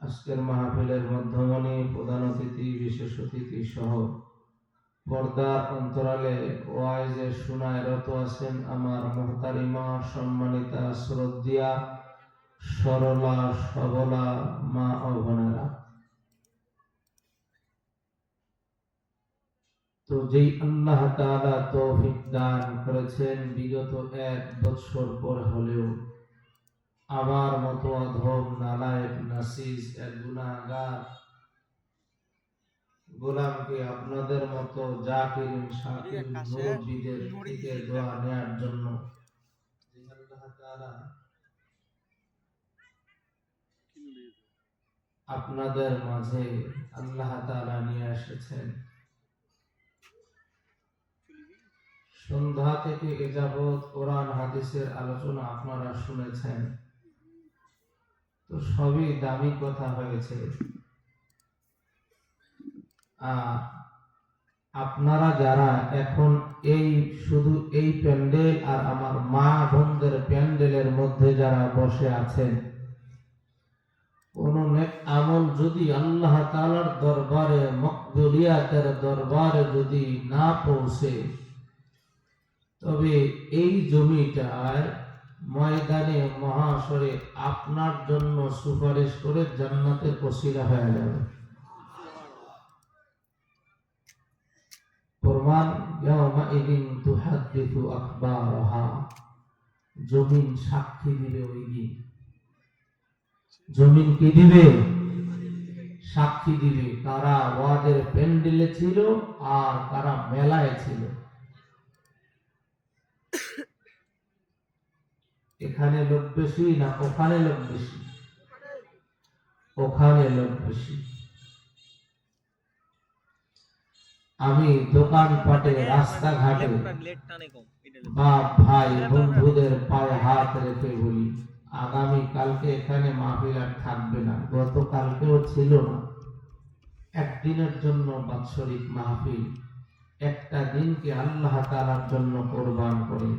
আজকের মাহফিলের মধ্যমণি, প্রধান অতিথি, বিশেষ অতিথি সহ পর্দার অন্তরালে ওয়াইজে শোনায় রত আছেন আমার মুহতারিমা, সম্মানিতা, শ্রদ্ধেয়া, সরলা, সবলা মা ও বোনেরা। তো যেই আল্লাহ তাআলা তৌফিক দান করেছেন বিগত 1 বছর পর হলেও আমার মতো অধম, নালায়েক, নাসিস, এক গুনাহগার গোলামকে আপনাদের মতো জাকিরিন, শাকির, মুরব্বিদের থেকে দোয়া নেওয়ার জন্য আল্লাহ তাআলা আপনাদের মাঝে আল্লাহ তাআলা নিয়ে এসেছেন। সন্ধ্যা থেকে এ যাবৎ কোরআন হাদিসের আলোচনা আপনারা শুনেছেন, তো সবই দামি কথা হয়েছে। আপনারা যারা এখন এই শুধু এই প্যান্ডেল আর আমার মা বোনদের প্যান্ডেলের মধ্যে যারা বসে আছেন, কোন নেক আমল যদি আল্লাহ তাআলার দরবারে, মকবুলিয়াতের দরবারে যদি না পৌঁছে, তবে এই জমিটায় ময়দানে মহাশরে আপনার জন্য সুপারিশ করে জান্নাতের ওসিলা হয়ে যাবে। প্রমাণ, ইয়াউমাইদিন তুহাদ্দিসু আখবারাহা, জমিন সাক্ষী দিবে ওই দিন। জমিন কি দিবে? সাক্ষী দিবে কারা ওয়াদের প্যান্ডেলে ছিল আর কারা মেলায় ছিল। এখানে লোক বেশি না ওখানে লোক বেশি? ওখানে লোক বেশি। আমি দোকানপাটে, রাস্তাঘাটে বাপ ভাই বন্ধুদের পায়ে হাত রেখে বলি, আগামী কালকে এখানে মাহফিল আর থাকবে না, গতকালকেও ছিল না। একদিনের জন্য বাৎসরিক মাহফিল, একটা দিনকে আল্লাহ তাআলার জন্য কোরবান করে।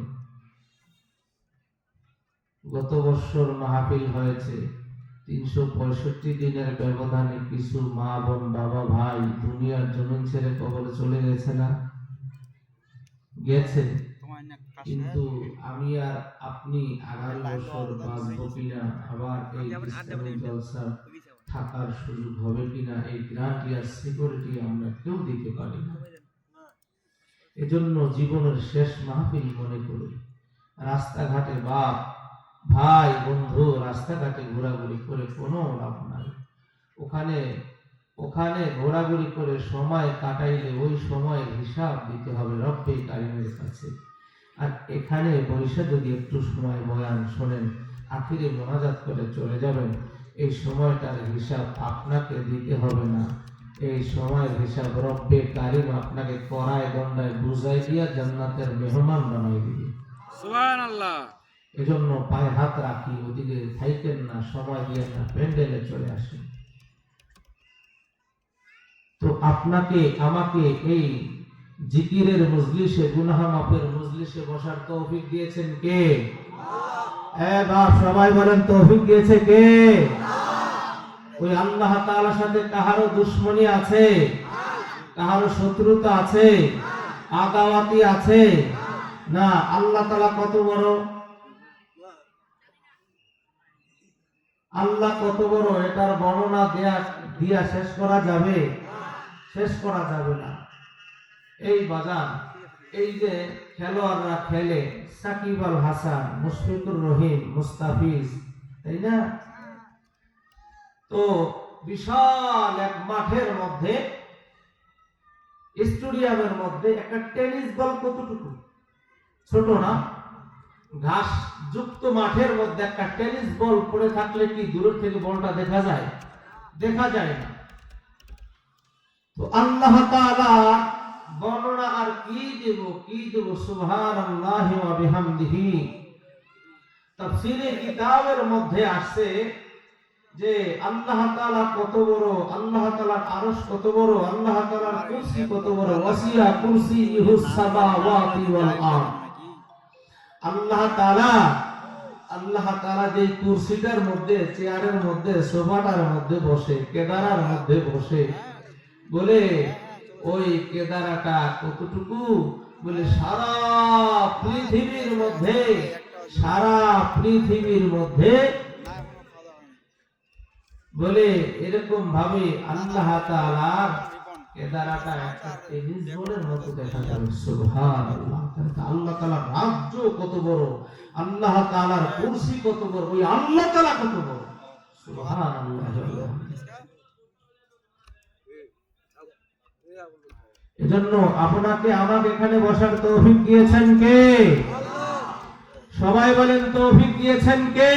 গত বছর মাহফিল হয়েছে, 365 দিনের ব্যবধানে কিছু মা বোন, বাবা ভাই দুনিয়ার জমিন ছেড়ে কবরে চলে গেছে না? গেছে। কিন্তু আমি আর আপনি আগামী বছর বাঁচবো কিনা, আবার এই ইসলামিক জলসা থাকার সুযোগ হবে কিনা, এই গ্যারান্টি আর সিকিউরিটি আমরা কেউ দিতে পারি না। এজন্য জীবনের শেষ মাহফিল মনে করি রাস্তাঘাটে বাপ ভাই বন্ধু রাস্তাঘাটে ঘোরাঘুরি করে কোনো লাভ নাই। ওখানে ঘোরাঘুরি করে সময় কাটাইলে ওই সময়ের হিসাব দিতে হবে রব্বে কারিমের কাছে। আর এখানে বসে যদি একটু সময় বয়ান শোনেন, আখিরে মোনাজাত করে চলে যাবেন, এই সময়টার হিসাব আপনাকে দিতে হবে না। এই সময়ের হিসাব রব্বে কারিম আপনাকে করায় গন্ডায় বুঝাই দিয়া জান্নাতের মেহমান বানাই দিবে। সুবহানাল্লাহ। এজন্য পায়ে হাত রাখি, ওদিকে থাইকেন না, সময় দিয়ে না, প্যান্ডেলে চলে আসেন। তো আপনাকে আমাকে এই জিকিরের মজলিসে, গুনাহ মাফের মজলিসে বসার তৌফিক দিয়েছেন কে? বাপ সবাই বলেন তৌফিক দিয়েছে কে? ওই আল্লাহ তাআলার সাথে কাহারও দুশ্মনী আছে? কাহারও শত্রুতা আছে? আদাওয়াতি আছে? না। আল্লাহ তাআলা কত বড়, আল্লাহ কত বড়, এটার বর্ণনা দিয়া শেষ করা যাবে? শেষ করা যাবে না। এই বাজার, এই যে খেলোয়াড়রা খেলে, সাকিব আল হাসান, মুশফিকুর রহিম, মুস্তাফিজ, তাই না? তো বিশাল এক মাঠের মধ্যে, স্টেডিয়ামের মধ্যে একটা টেনিস বল কতটুকু ছোট না? ঘাস যুক্ত মাঠের মধ্যে একটা টেনিস বল পড়ে থাকলে কি দূর থেকে বলটা দেখা যায়? দেখা যায় না। তো আল্লাহ তাআলা বর্ণনা আর কি দেব, সুবহানাল্লাহি ওয়া বিহামদিহি। তাফসীরে কিতাবের মধ্যে আসছে যে আল্লাহ তাআলা কত বড়, আল্লাহ তাআলার আরশ কত বড়, আল্লাহ তাআলার কুরসি কত বড়। ওয়াসিয়া কুরসিয়ুহুস সামাওয়াতি ওয়াল আরদ। আল্লাহ তাআলা আল্লাহ তাআলা যে কুরসিটার মধ্যে, চেয়ারের মধ্যে, সোফাটার মধ্যে বসে, কেদারার মধ্যে বসে, বলে ওই কেদারাটা কতটুকু? বলে সারা পৃথিবীর মধ্যে, সারা পৃথিবীর মধ্যে বলে এরকম ভাবে আল্লাহ তাআলার কেদারাটা একটা টেনিস বলের মতো দেখা যাবে। সুবহানাল্লাহ। আল্লাহ তাআলার রাজ্য কত বড়, আল্লাহ তাআলার কুরসি কত বড়, ওই আল্লাহ তাআলা কত বড়। সুবহানাল্লাহ। এজন্য আপনাকে আমাকে এখানে বসার তৌফিক দিয়েছেন কে? সবাই বলেন তৌফিক দিয়েছেন কে?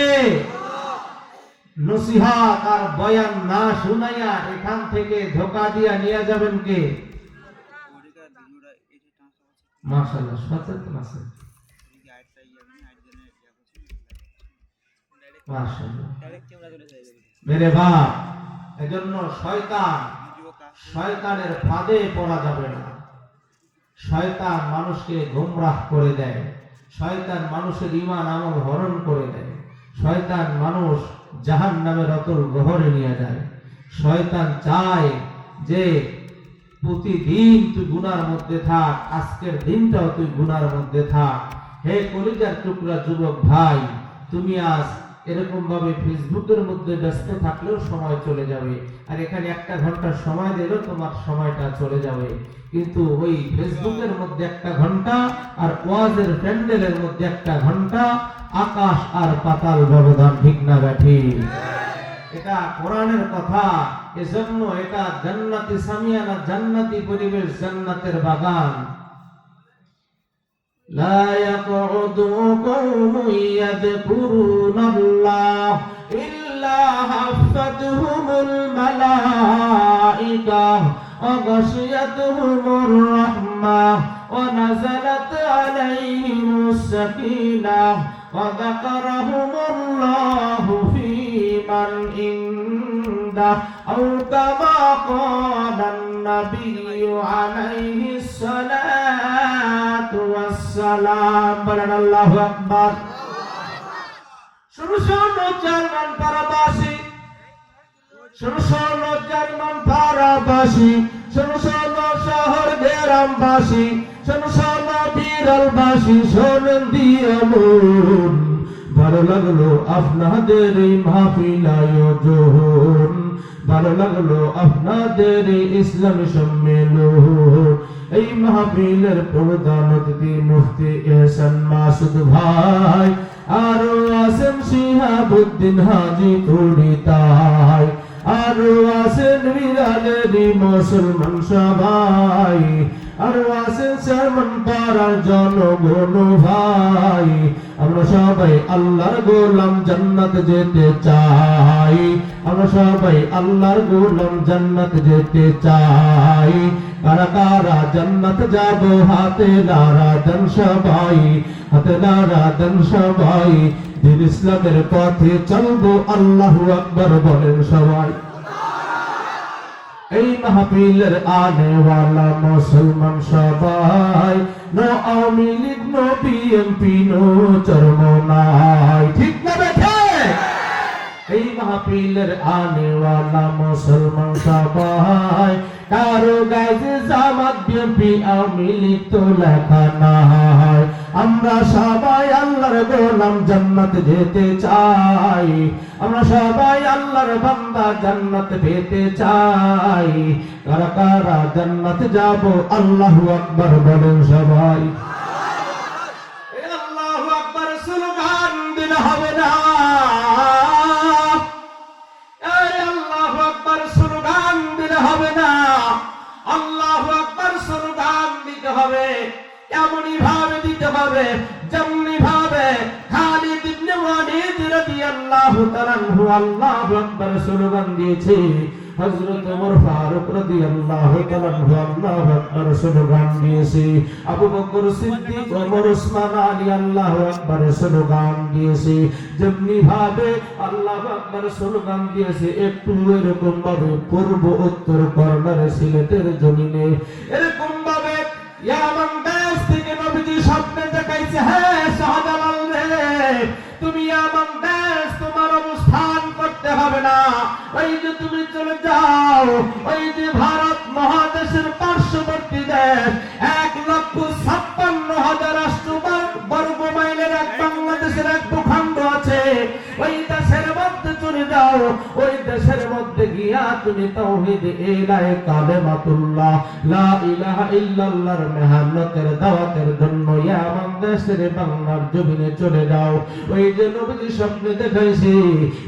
নসিহত আর বয়ান না শুনাইয়া এখান থেকে ধোঁকা দিয়া নিয়ে যাবেন কে? মাশাআল্লাহ, সচেতন আছে। মাশাআল্লাহ মেরে বাপ। এজন্য শয়তানের ফাঁদে পড়া যাবে না। শয়তান মানুষকে গোমরাহ করে দেয়, শয়তান মানুষের ঈমান আমল হরণ করে দেয়, শয়তান মানুষ জাহান্নামের অতল গহরে নিয়ে যায়। শয়তান চায় যে প্রতিদিন তুই গুনার মধ্যে থাক, আজকের দিনটাও তুই গুনার মধ্যে থাক। হে কলিজার টুকরা যুবক ভাই, তুমি আজ এরকম ভাবে ফেসবুকের মধ্যে ব্যস্ত থাকলেও সময় চলে যাবে, আর এখানে 1 ঘন্টা সময় দিলেও তোমার সময়টা চলে যাবে। কিন্তু ওই ফেসবুকের মধ্যে 1 ঘন্টা আর ওয়াজের প্যান্ডেলের মধ্যে 1 ঘন্টা, আকাশ আর পাতাল ব্যবধান, ঠিক না ব্যাঠি? এটা কোরআনের কথা। এজন্য এটা জান্নাতি সামিয়ানা, জান্নাতি পরিবেশ, জান্নাতের বাগান। لا يقعد قوم يذكرون الله إلا حفتهم الملائكة وغشيتهم الرحمة ونزلت عليهم السكينة وذكرهم الله في من عنده أو كما قال النبي عليه الصلاة والسلام. বলেন আল্লাহু আকবার। শোনো জার্মান পাড়াবাসী, শোনো জার্মান পাড়াবাসী, শোনো শহর গ্রামবাসী, শোনো বিরলবাসী, শোনেন দিয়ে মন। ভালো লাগলো আপনাদের এই মাহফিল আয়োজন, ভালো লাগলো আপনাদের এই ইসলামী সম্মেলন। এই মাহফিলের প্রধান অতিথি মুফতি এহসান মাসুদ ভাই, আরো আছেন শিহাবুদ্দিন হাজি তরিতাই, আরো আছেন বিরালেরই মুসলমান সবাই, আরো আছেন শর্মন পাড়ার জনগণ ভাই। আমরা সবাই আল্লাহর গোলাম, জান্নাত যেতে চাই। আমরা সবাই আল্লাহর গোলাম, জান্নাত যেতে চাই। কারা কারা জান্নাত যাব, হাতে নারা দেন সবাই, হাতে নারা দেন সবাই। দিন ইসলামের পথে চলবো, আল্লাহু আকবার বলেন সবাই। এই মাহফিলের আনেওয়ালা মুসলমান সবাই, no Awami League, no BNP, no Charmonai, ঠিক না বেঠে? এই মাহফিলের আনেওয়ালা মুসলমান সবাই, কারো গায়ে জামাত বিএনপি আওয়ামী লীগ তো লেখা নাই। আমরা সবাই আল্লাহর গোলাম, জান্নাত যেতে চাই। আমরা সবাই আল্লাহর বান্দা, জান্নাত পেতে চাই। কারা কারা জান্নাত যাব, আল্লাহু আকবার বলেন সবাই। আল্লাহু আকবার স্লোগান দিলে হবে না, আল্লাহু আকবার স্লোগান দিলে হবে না। আল্লাহু আকবার স্লোগান দিতে হবে, এমনই ভাবে দিতে হবে যেমনি ভাবে খালিদ ইবনে ওয়ালিদ রাদিয়াল্লাহু তাআলা আনহু আল্লাহু আকবার স্লোগান দিয়েছে। হযরত ওমর ফারুক রাদিয়াল্লাহু তাআলা আনহু আল্লাহু আকবার স্লোগান দিয়েছে। আবু বকর সিদ্দিক, ওমর, ওসমান, আলী আল্লাহু আকবার স্লোগান দিয়েছে। যেমনি ভাবে আল্লাহু আকবার স্লোগান দিয়েছে, একটু এরকম ভাবে পূর্ব উত্তর কর্নারে সিলেটের জমিনে এরকম ভাবে ইয়ামান দেশ থেকে নবীজি স্বপ্নে দেখাইছে, হ্যাঁ শাহজালাল রে, তুমি আমার দেশ তোমার অবস্থান করতে হবে না, ওই যে তুমি চলে যাও ওই যে ভারত মহাদেশের পার্শ্ববর্তী দেশ 1,56,000 বর্গ মাইলের এক বাংলাদেশের এক ভূখণ্ড আছে, ওই দেশের মধ্যে চলে যাও, ওই দেশের মধ্যে গিয়া তুমি তাওহীদ ইলাহি কালেমাতুল্লাহ লা ইলাহা ইল্লাল্লাহর মেহনতের দাওয়াতের জন্য ইয়ামান দেশের বাংলার জমিনে চলে যাও। ওই যে নবীজি স্বপ্নে দেখাইছে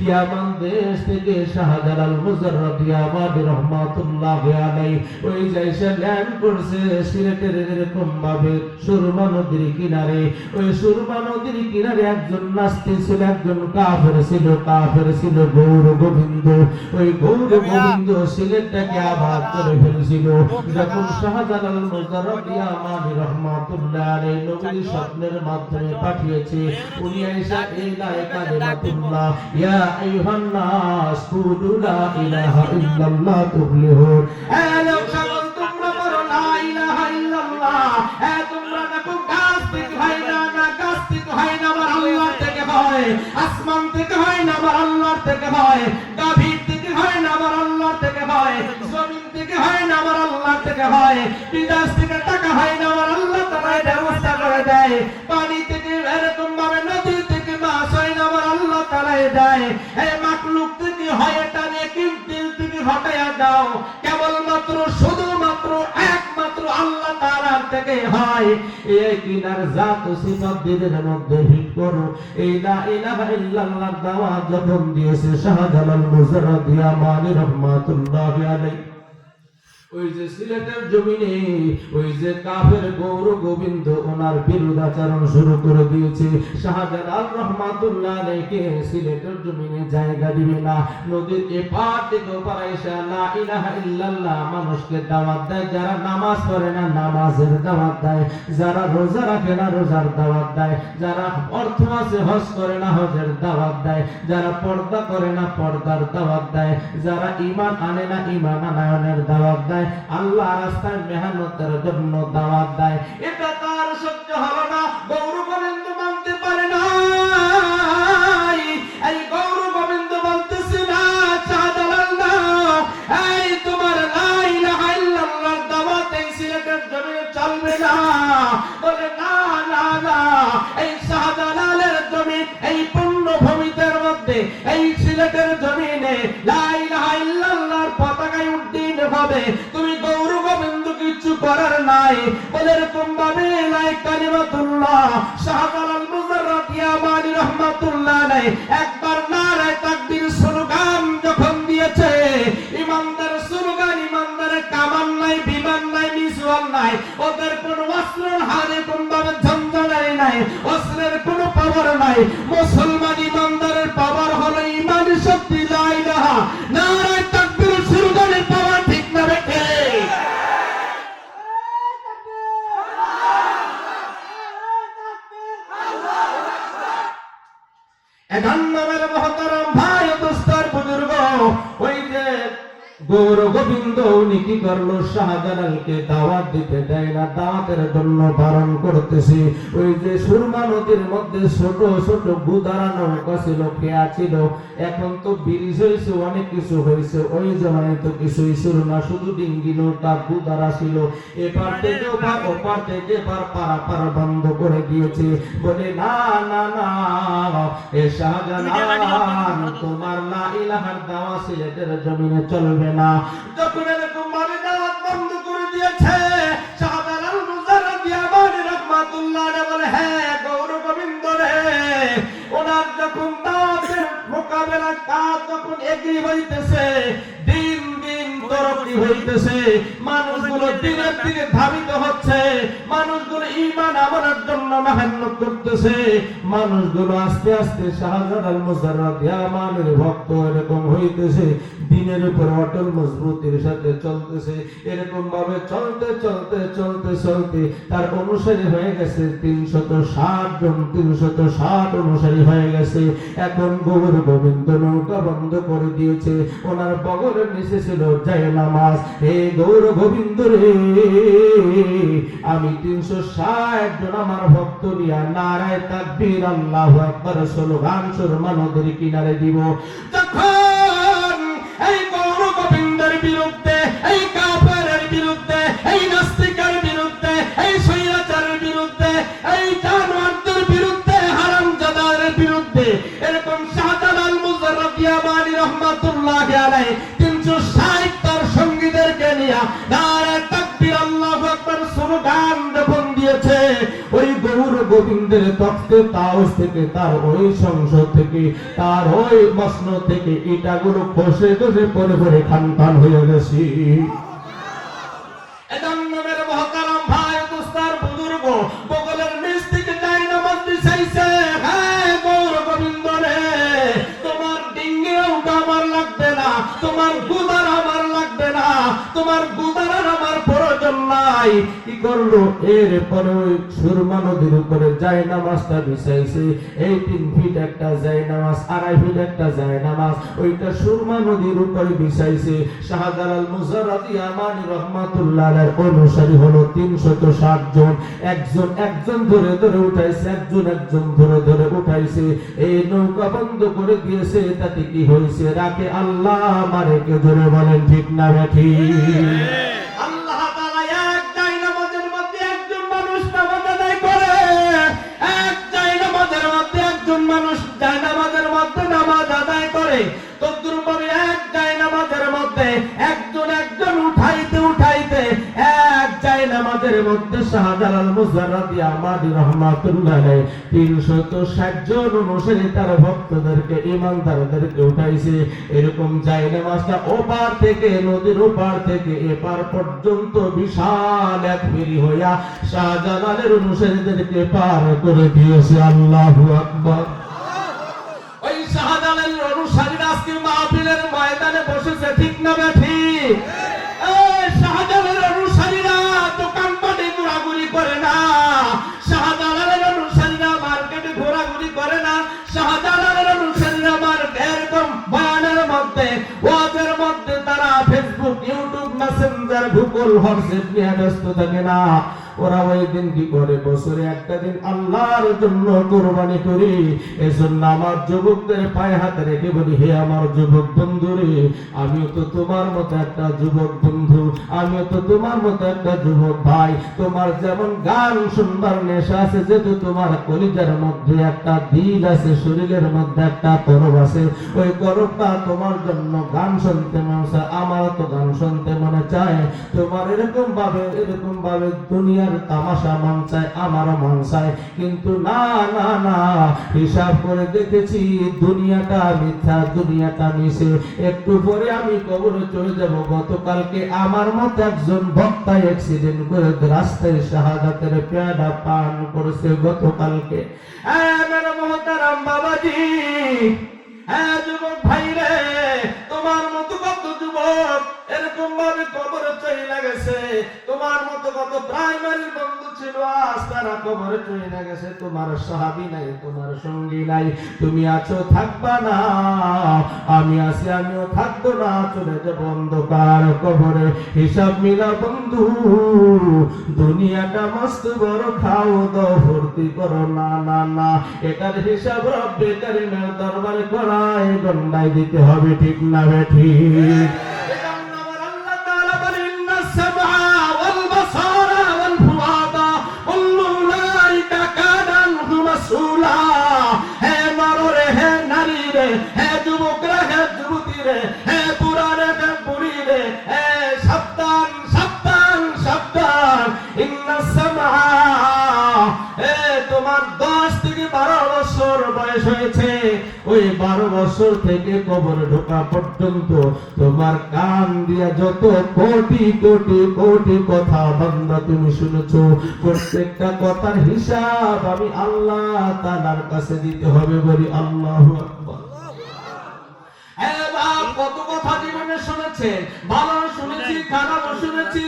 ইয়ামান দেশ থেকে শাহজালাল মুজাররদ ইয়ামানি রহমাতুল্লাহ আলাইহি ওই যে এসে ল্যান্ড করছে সিলেটের এরকম ভাবে সুরমা নদীর কিনারে। ওই সুরমা নদীর কিনারে একজন নাস্তিক ছিল, একজন কাফের ছিল গৌর গোবিন্দ। ওই গৌর গোবিন্দ সিলেটটাকে আবাদ করে ফেলেছিল। যখন শাহজালাল মুজাররদ ইয়ামানি রহমাতুল্লাহ আলাইহি নবীর স্বপ্নের মাধ্যমে পাঠিয়েছে, উনি আয়েশা ইলাহি কালিমাতুল্লাহ ইয়া আইয়ুহান নাস কুলু লা ইলাহা ইল্লাল্লাহ তুফলিহুন। তোমরা বলো লা ইলাহা ইল্লাল্লাহ। তোমরা দেখো গাছ থেকে হয় না, গাছ থেকে হয় না, আমার আল্লাহর থেকে হয়। আসমান থেকে হয় না, আমার আল্লাহর থেকে হয়। গাভীর থেকে হয় না, আমার আল্লাহর থেকে হয়। জমিন থেকে হয় না, আমার আল্লাহর থেকে হয়। বিদেশ থেকে টাকা হয় না, আমার আল্লাহ তাআলা ব্যবস্থা করে দেয়। পানি থেকে এরকম ভাবে নদী থেকে মাছ হয় না, আমার আল্লাহ তাআলা দেয়। এই মাখলুক থেকে হয় এটা নিয়ে কিন্তিল থেকে হটায়া দাও, কেবলমাত্র শুধুমাত্র একমাত্র আল্লাহ তাআলার থেকে হয়। এই কিনার জাত ও সিফাত দিনের মধ্যে হিট করো। এই লা ইলাহা ইল্লাল্লাহর দাওয়াত যখন দিয়েছে শাহজালাল মুজাররদ ইয়ামানি রহমাতুল্লাহ আলাইহি, ওই যে সিলেটের জমিনে ওই যে কাফের গৌর গোবিন্দ ওনার বিরুদ্ধাচরণ শুরু করে দিয়েছে। শাহজালাল রহমাতুল্লাহ আলাইহি সিলেটের জমিনে জায়গা দিবে না। নদীর এপার থেকে ওপার এসে লা ইলাহা ইল্লাল্লাহ মানুষকে দাওয়াত দেয়। যারা নামাজ পড়ে না নামাজের দাওয়াত দেয়, যারা রোজা রাখে না রোজার দাওয়াত দেয়, যারা অর্থ আছে হজ করে না হজের দাওয়াত দেয়, যারা পর্দা করে না পর্দার দাওয়াত দেয়, যারা ঈমান আনে না ঈমান আনয়নের দাওয়াত দেয়, আল্লাহ রাস্তায় মেহনতের জন্য দাওয়াত দেয়। এটা তার সহ্য হলো না, গৌর গোবিন্দ মানতে পারে না। এই গৌর গোবিন্দ বলতেছে না শাহজালাল না, এই তোমার লা ইলাহা ইল্লাল্লাহর দাওয়াত এই সিলেটের জমিনে চলবে না। বলে না না না, এই শাহজালালের জমিন এই পূর্ণভূমিতের মধ্যে এই সিলেটের জমিনে লা ইলাহা ইল্লাল্লাহর পতাকায় উড্ডীন হবে। তুমি গৌর গোবিন্দ কিছু করার নাই। বলে এরকম ভাবে লাই কালিমাতুল্লাহ শাহজালাল মুজাররদ ইয়ামানি রহমাতুল্লাহ আলাইহি একবার নারায়ে তাকবীর স্লোগান যখন দিয়েছে, ইমানদার স্লোগান, ইমানদারের কামান নাই, বিমান নাই, মিসাইল নাই, ওদের কোনো অস্ত্রের হাতে কোন ভাবে ঝঞ্ঝানি নাই, অস্ত্রের কোনো পাওয়ার নাই। মুসলমান ইমানদারের পাওয়ার হলো ঈমানের শক্তি, লা ইলাহা নারায়ে তাকবীর স্লোগানের পাওয়ার। ঠিক না বেঠে? এখন নামের মহতারাম ভাই দোস্তার বুজুর্গ, ওই যে গৌর গোবিন্দ উনি কি করলো, শাহজালালকে দাওয়াত দিতে দেয় না, দাওয়াতের জন্য বারণ করতেছে। ওই যে সুরমা নদীর মধ্যে ছোট ছোট গুদারা নৌকা ছিল, খেয়া ছিল, এখন তো ব্রিজ হয়েছে, অনেক কিছু হয়েছে। ওই জমানায় তো কিছুই ছিল না, শুধু ডিঙ্গি নৌকা গুদারা ছিল। এপার থেকে ওপার, ওপার থেকে এপার পারাপার বন্ধ করে দিয়েছে। বলে না না না, এ শাহজালাল তোমার লা ইলাহার দাওয়াত সিলেটের জমিনে চলবে না। যখন এরকম ভাবে দাওয়াত বন্ধ করে দিয়েছে, শাহজালাল মুজাররদ ইয়ামানি রহমাতুল্লাহ আলাইহি বলে হ্যাঁ গৌর গোবিন্দ রে, ওনার যখন দাওয়াতের মোকাবেলা কাজ যখন এগিয়ে হইতেছে, দিন দিন তরক্কি হইতেছে, মানুষগুলো দিনের দিকে ধাবিত হচ্ছে, মানুষগুলো ঈমান আমলের জন্য মেহনত করতেছে, মানুষগুলো আস্তে আস্তে শাহজালাল মুজাররদ ইয়ামানির ভক্ত এরকম হইতেছে, দিনের উপর অটল মজবুতির সাথে চলতেছে। এরকম ভাবে চলতে চলতে চলতে চলতে তার অনুসারী হয়ে গেছে 360 জন, 360 অনুসারী হয়ে গেছে। এখন গৌর গোবিন্দ নৌকা বন্ধ করে দিয়েছে, ওনার বগলের নিচে ছিল জায়নামাজ। নামাজ। হে গৌর গোবিন্দ রে, আমি 360 জন আমার ভক্ত নিয়া নারায়ে তাকবীর আল্লাহু আকবার স্লোগান সুরমা নদীর কিনারে দিব। তখন এই গৌর গোবিন্দের বিরুদ্ধে, এই কাফেরের বিরুদ্ধে, এই নাস্তিকের বিরুদ্ধে, এই স্বৈরাচারের বিরুদ্ধে, এই জানোয়ারদের বিরুদ্ধে, হারামজাদার বিরুদ্ধে এরকম শাহজালাল মুজাররদ ইয়ামানি রহমাতুল্লাহি আলাইহি 360 তার সঙ্গীদেরকে নিয়ে নারায়ে তাকবীর আল্লাহু আকবার স্লোগান যখন দিয়েছে, ওই গৌর গোবিন্দের তখ্তে তাওস থেকে, তার ওই সংসদ থেকে, তার ওই মসনদ থেকে ইটাগুলো খসে খসে পড়ে পড়ে খানখান হয়ে গেছে। এজন্য মেরে মহতারাম ভাই দোস্তার বুজুর্গ, বগলের নিচ থেকে যাই নামাজ দিছাইছে। হ্যাঁ গৌর গোবিন্দ রে, তোমার ডিঙ্গে উঠা আমার লাগবে না, তোমার গুদার আমার লাগবে না, তোমার গুদার আমার প্রয়োজন নাই। কি করলো? এরপরে ওই সুরমা নদীর উপরে যাই নামাজটা বিছাইছে। এই 3 ফিট একটা যাই নামাজ, 2.5 ফিট একটা যাই নামাজ, ওইটা সুরমা নদীর উপরে বিছাইছে। শাহজালাল মুজাররদ ইয়ামানি রহমাতুল্লাহ আলাইহির অনুসারী হলো 360 জন। একজন একজন ধরে ধরে উঠাইছে, একজন ধরে ধরে উঠাইছে। এই নৌকা বন্ধ করে দিয়েছে। তাতে কি হয়েছে? রাখে আল্লাহ আমারে কে ধরে বলেন ঠিক না বেঠি? আল্লাহ তাআলা এক জাই নামাজের মধ্যে একজন মানুষ নামাজ আদায় করে, এক জাই নামাজের মধ্যে একজন মানুষ জাই নামাজের মধ্যে নামাজ আদায় করে। তদ্রূপভাবে এক জাই নামাজের মধ্যে একজন একজন উঠাইতে উঠাইতে এক জাই নামাজের মধ্যে শাহজালাল মুজাররদ ইয়ামানি রহমাতুল্লাহ আলাইহি 360 জন অনুসারী তার ভক্তদেরকে, ঈমানদারদেরকে উঠাইছে। এরকম জাই নামাজটা ওপার থেকে, নদীর ওপার থেকে এপার পর্যন্ত বিশাল এক ফেরি হইয়া শাহজালালের অনুসারীদেরকে পার করে দিয়েছে। আল্লাহু আকবার। ওই শাহজালালের অনুসারীরা আজকে মাহফিলের ময়দানে বসেছে, ঠিক না ঠিক? এই শাহজালালের অনুসারীরা দোকানপাটে ঘোরাঘুরি করে না, শাহজালালের অনুসারীরা মার্কেটে ঘোরাঘুরি করে না, শাহজালালের অনুসারীরা এরকম বয়ানের মধ্যে, ওয়াজের মধ্যে তারা Facebook, YouTube, Messenger, Google, WhatsApp নিয়ে ব্যস্ত থাকে না। ওরা ওই দিন কি করে? বছরে একটা দিন আল্লাহর জন্য কুরবানি করি। এজন্য আমার যুবকদের পায়ে হাতে রেখে বলি, হে আমার যুবক বন্ধু রে, আমিও তো তোমার মতো একটা যুবক বন্ধু, আমিও তো তোমার মতো একটা যুবক ভাই। তোমার যেমন গান শুনবার নেশা আছে, যেহেতু তোমার কলিজার মধ্যে একটা দিল আছে, শরীরের মধ্যে একটা করব আছে, ওই করবটা তোমার জন্য গান শুনতে মনে চায়, আমারও তো গান শুনতে মনে চায়। তোমার এরকম ভাবে দুনিয়া তামাশা মন চায়, আমারও মন চায়, কিন্তু না না না, হিসাব করে দেখেছি দুনিয়াটা মিথ্যা, দুনিয়াটা মিছে। একটু পরে আমি কবরে চলে যাব। গতকালকে আমার মতো একজন বক্তা অ্যাক্সিডেন্ট করে রাস্তায় শাহাদাতের পেয়াদা পান করেছে গতকালকে। মেরে মোহতারাম বাবাজি, হ্যাঁ যুবক ভাই রে, তোমার মতো কত যুবক এরকম ভাবে কবরে চলে গেছে। তোমার মতো কত প্রাইমারি বন্ধু ছিল, আজ তারা কবরে চলে গেছে। তোমার সাহাবী নাই, তোমার সঙ্গী নাই, তুমি আছো, থাকবা না। আমি আছি, আমিও থাকবো না, চলে যাব অন্ধকার কবরে। হিসাব মিলা বন্ধু, দুনিয়াটা মস্ত বড়, খাও দাও ভর্তি করো না না না, এটার হিসাব রব্বে কারীমের দরবারে করায় গন্ডায় দিতে হবে, ঠিক না ঠিক? তোমার 10 থেকে 12 বছর বয়স হয়েছে, ওই 12 বছর থেকে কবরে ঢোকা পর্যন্ত তোমার কান দিয়া যত কোটি কোটি কোটি কথা বান্দা তুমি শুনেছো, প্রত্যেকটা কথার হিসাব আমি আল্লাহ তাআলার কাছে দিতে হবে। বলি আল্লাহু আকবার। কত কথা জীবনে শুনেছেন, ভালো শুনেছি, খারাপ শুনেছি।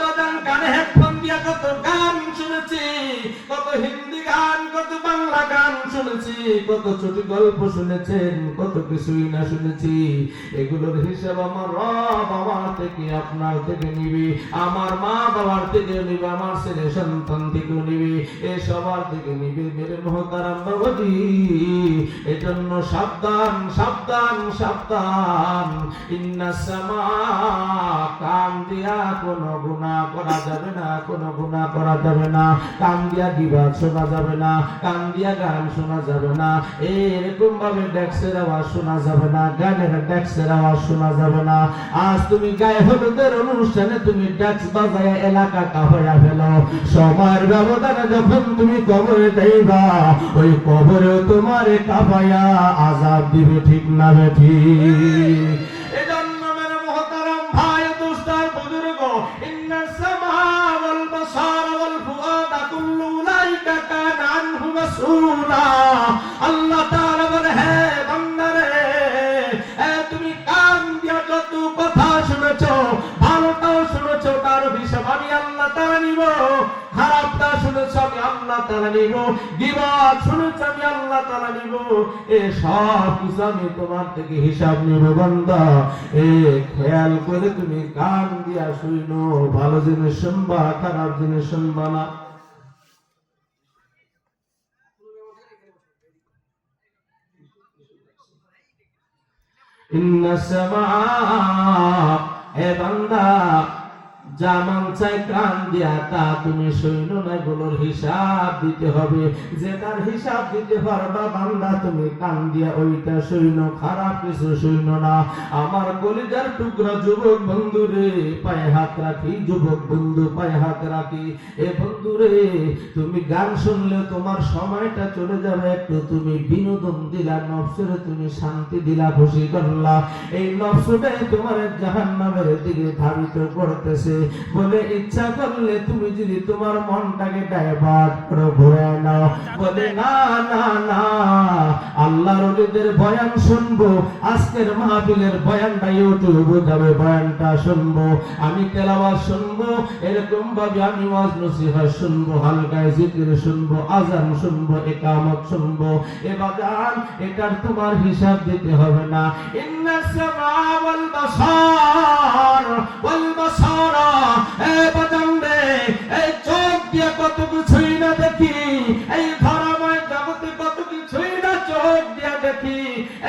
বাজান কানে হেডফোন দিয়া কত গান শুনেছি, কত হিন্দি গান, কত কত বাংলা গান শুনেছি, কত ছোট গল্প শুনেছেন, কত কিছুই না শুনেছি। এগুলোর হিসাব আমার রব আমার থেকে আপনার থেকে নিবে, আমার মা বাবার থেকে নিবে, আমার ছেলে সন্তান থেকে নিবে, এ সবার থেকে নিবে। মেরে মহতারাম বাবাজি, এজন্য সাবধান সাবধান সাবধান। ইন্নাস সামা, কান দিয়া কোনো গুনাহ করা যাবে না, কোনো গুনাহ করা যাবে না। কান দিয়া গীবত শোনা যাবে না, কান দিয়া গান শোনা যাবে না, এরকম ভাবে ডেক্সের আওয়াজ শোনা যাবে না, গানের ডেক্সের আওয়াজ শোনা যাবে না। আজ তুমি গায়ে হলুদের অনুষ্ঠানে তুমি ডেক্স বাজায় এলাকাটা হইয়া ফেলো, সময়ের ব্যবধানে যখন তুমি কবরে যাইবা, ওই কবরেও তোমারে কাঁপাইয়া আযাব দিবে, ঠিক না বেঠি? এজন্য মেরে মুহতারাম ভাই দোস্তার বুজুর্গ, ইন্নাস সামা ওয়াল বাসার ওয়াল ফুআদা কুল্লু উলাইকা কানা আনহু মাসউলা। আল্লাহ তাআলা বলে, হে বান্দারে, তুমি কান দিয়া যত কথা শুনেছো, ভালোটাও শুনেছো, তার হিসাব আমি আল্লাহ তাআলা নিব। খারাপটা শুনেছো আমি আল্লাহ তাআলা নিব, গীবত শুনেছো আমি আল্লাহ তাআলা নিব। এ সব কিছু আমি তোমার থেকে হিসাব নিব বান্দা। এ খেয়াল করে তুমি কান দিয়া শুনো, ভালো জিনিস শুনবা, খারাপ জিনিস শুনবা না। ইন্নাস সামা, হে বান্দা, যা মন চাই কান দিয়া তা তুমি শুনো না, এগুলোর হিসাব দিতে হবে। যেটার হিসাব দিতে পারবা বান্দা, তুমি কান দিয়া ওইটা শুনো, খারাপ কিছু শুনো না। আমার কলিজার টুকরা যুবক বন্ধু রে, পায়ে হাত রাখি, যুবক বন্ধু পায়ে হাত রাখি। এ বন্ধু রে, তুমি গান শুনলে তোমার সময়টা চলে যাবে, একটু তুমি বিনোদন দিলা, নফসের তুমি শান্তি দিলা, খুশি করলা। এই নফসটাই তোমার জাহান্নামের দিকে ধাবিত করতেছে। বলে ইচ্ছা করলে তুমি যদি তোমার মনটাকে ডাইভার্ট করে ঘুরে নাও, বলে না না না, আল্লাহর ওলিদের বয়ান শুনবো, আজকের মাহফিলের বয়ানটা ইউটিউবে যাবে, বয়ানটা শুনবো, আমি তেলাওয়াত শুনবো, এরকম ভাবে আমি ওয়াজ নসিহত শুনবো, হালকা জিকির শুনবো, আযান শুনবো, ইকামত শুনবো। এবাদান এটার তোমার হিসাব দিতে হবে না। ইন্নাস সামা ওয়াল বাসার ওয়াল বাসারা, এই বাদাম রে, এই চোখ দিয়ে কত কিছুই না দেখি, এই ধরাময় জগতে কত কিছুই না চোখ দিয়ে দেখি,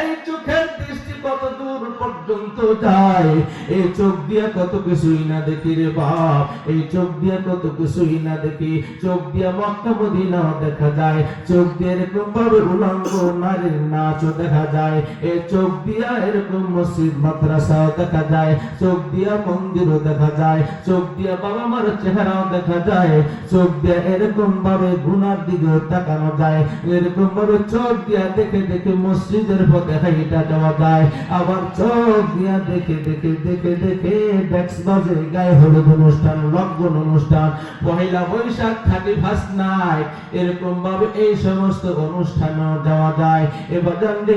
এই চোখের দৃষ্টি কত দূর পর্যন্ত যায়, এই চোখ দিয়ে কত কিছুই না দেখি রে বাপ, এই চোখ দিয়ে কত কিছুই না দেখি। চোখ দিয়ে মক্কা মদিনা দেখা যায়, চোখ দিয়ে এরকম ভাবে উলঙ্গ নারীর নাচও দেখা যায়, এই চোখ দিয়ে এরকম মসজিদ মাদ্রাসাও দেখা যায়, চোখ দিয়ে মন্দিরও দেখা যায়, চোখ দিয়ে বাবা মার চেহারাও দেখা যায়, চোখ দিয়ে এরকম ভাবে গুনার দিকেও তাকানো যায়, এরকম ভাবে চোখ দিয়ে দেখে দেখে মসজিদের পথে হাইটা যাওয়া যায়, আবার চোখ দিয়ে দেখে দেখে দেখে দেখে ডেক্স বাজে, গায়ে হলুদ অনুষ্ঠান, লগ্ন অনুষ্ঠান, পহেলা বৈশাখ, 31 নাইট, এরকম ভাবে এই সমস্ত অনুষ্ঠানেও যাওয়া যায়। এবার জানলে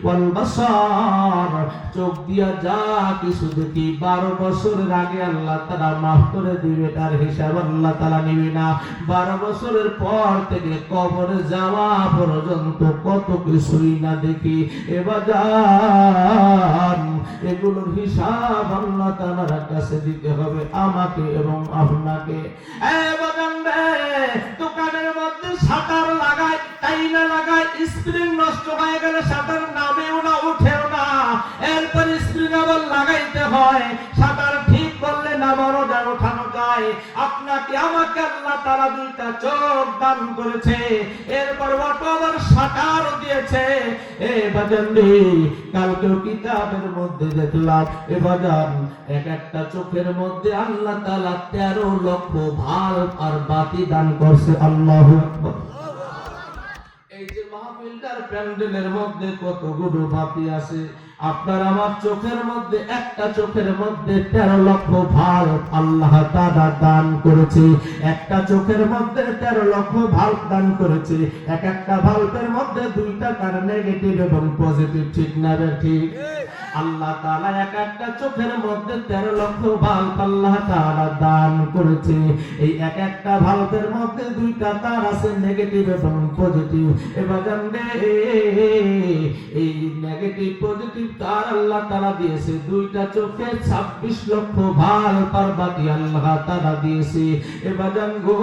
ওয়াল বাসার, চোখ দিয়া যা কিছু দেখি 12 বছরের আগে আল্লাহ তাআলা মাফ করে দিবে, তার হিসাব আল্লাহ তাআলা নিবে না। 12 বছরের পর থেকে কবরে যাওয়া পর্যন্ত কত কিছুই না দেখি। এবার এগুলোর হিসাব আল্লাহ তাআলার কাছে দিতে হবে আমাকে এবং আপনাকে। দোকানের মধ্যে শাটার লাগায়, টাইনা লাগায়, স্প্রিং নষ্ট হয়ে গেলে শাটার নামেও না, উঠেও না, এরপর স্প্রিং আবার লাগাইতে হয়, শাটার ঠিক করলে নামানো যায়, ওঠানো যায়। আপনাকে আমাকে আল্লাহ তাআলা দুইটা চোখ দান করেছে, এরপর অটো আবার শাটার দিয়েছে। এ বাজানরে, কালকেও কিতাবের মধ্যে দেখলাম, এ বাজান, এক একটা চোখের মধ্যে আল্লাহ তাআলা 13 লক্ষ ভাল্ব আর বাতি দান করছে। আল্লাহু আকবার। এই যে মাহফিলটার প্যান্ডেলের মধ্যে কতগুলো বাতি আছে, আপনার আমার চোখের মধ্যে, একটা চোখের মধ্যে 13 লক্ষ ভাল্ব আল্লাহ তাআলা দান করেছে। একটা চোখের মধ্যে 13 লক্ষ ভাল্ব দান করেছে। এক একটা ভাল্বের মধ্যে দুইটা তার নেগেটিভ এবং পজিটিভ, ঠিক না ঠিক? আল্লাহ তাআলা এক একটা চোখের মধ্যে 13 লক্ষ বাল্ব আল্লাহ তাআলা দান করেছে। এই এক একটা বাল্বের মধ্যে দুইটা তার আছে, নেগেটিভ এবং পজিটিভ। এবার জানবে এই নেগেটিভ পজিটিভ তার আল্লাহ তাআলা দিয়েছে দুইটা চোখে 26 লক্ষ বাল্ব আর বাতি আল্লাহ তাআলা দিয়েছে। এবার জানগো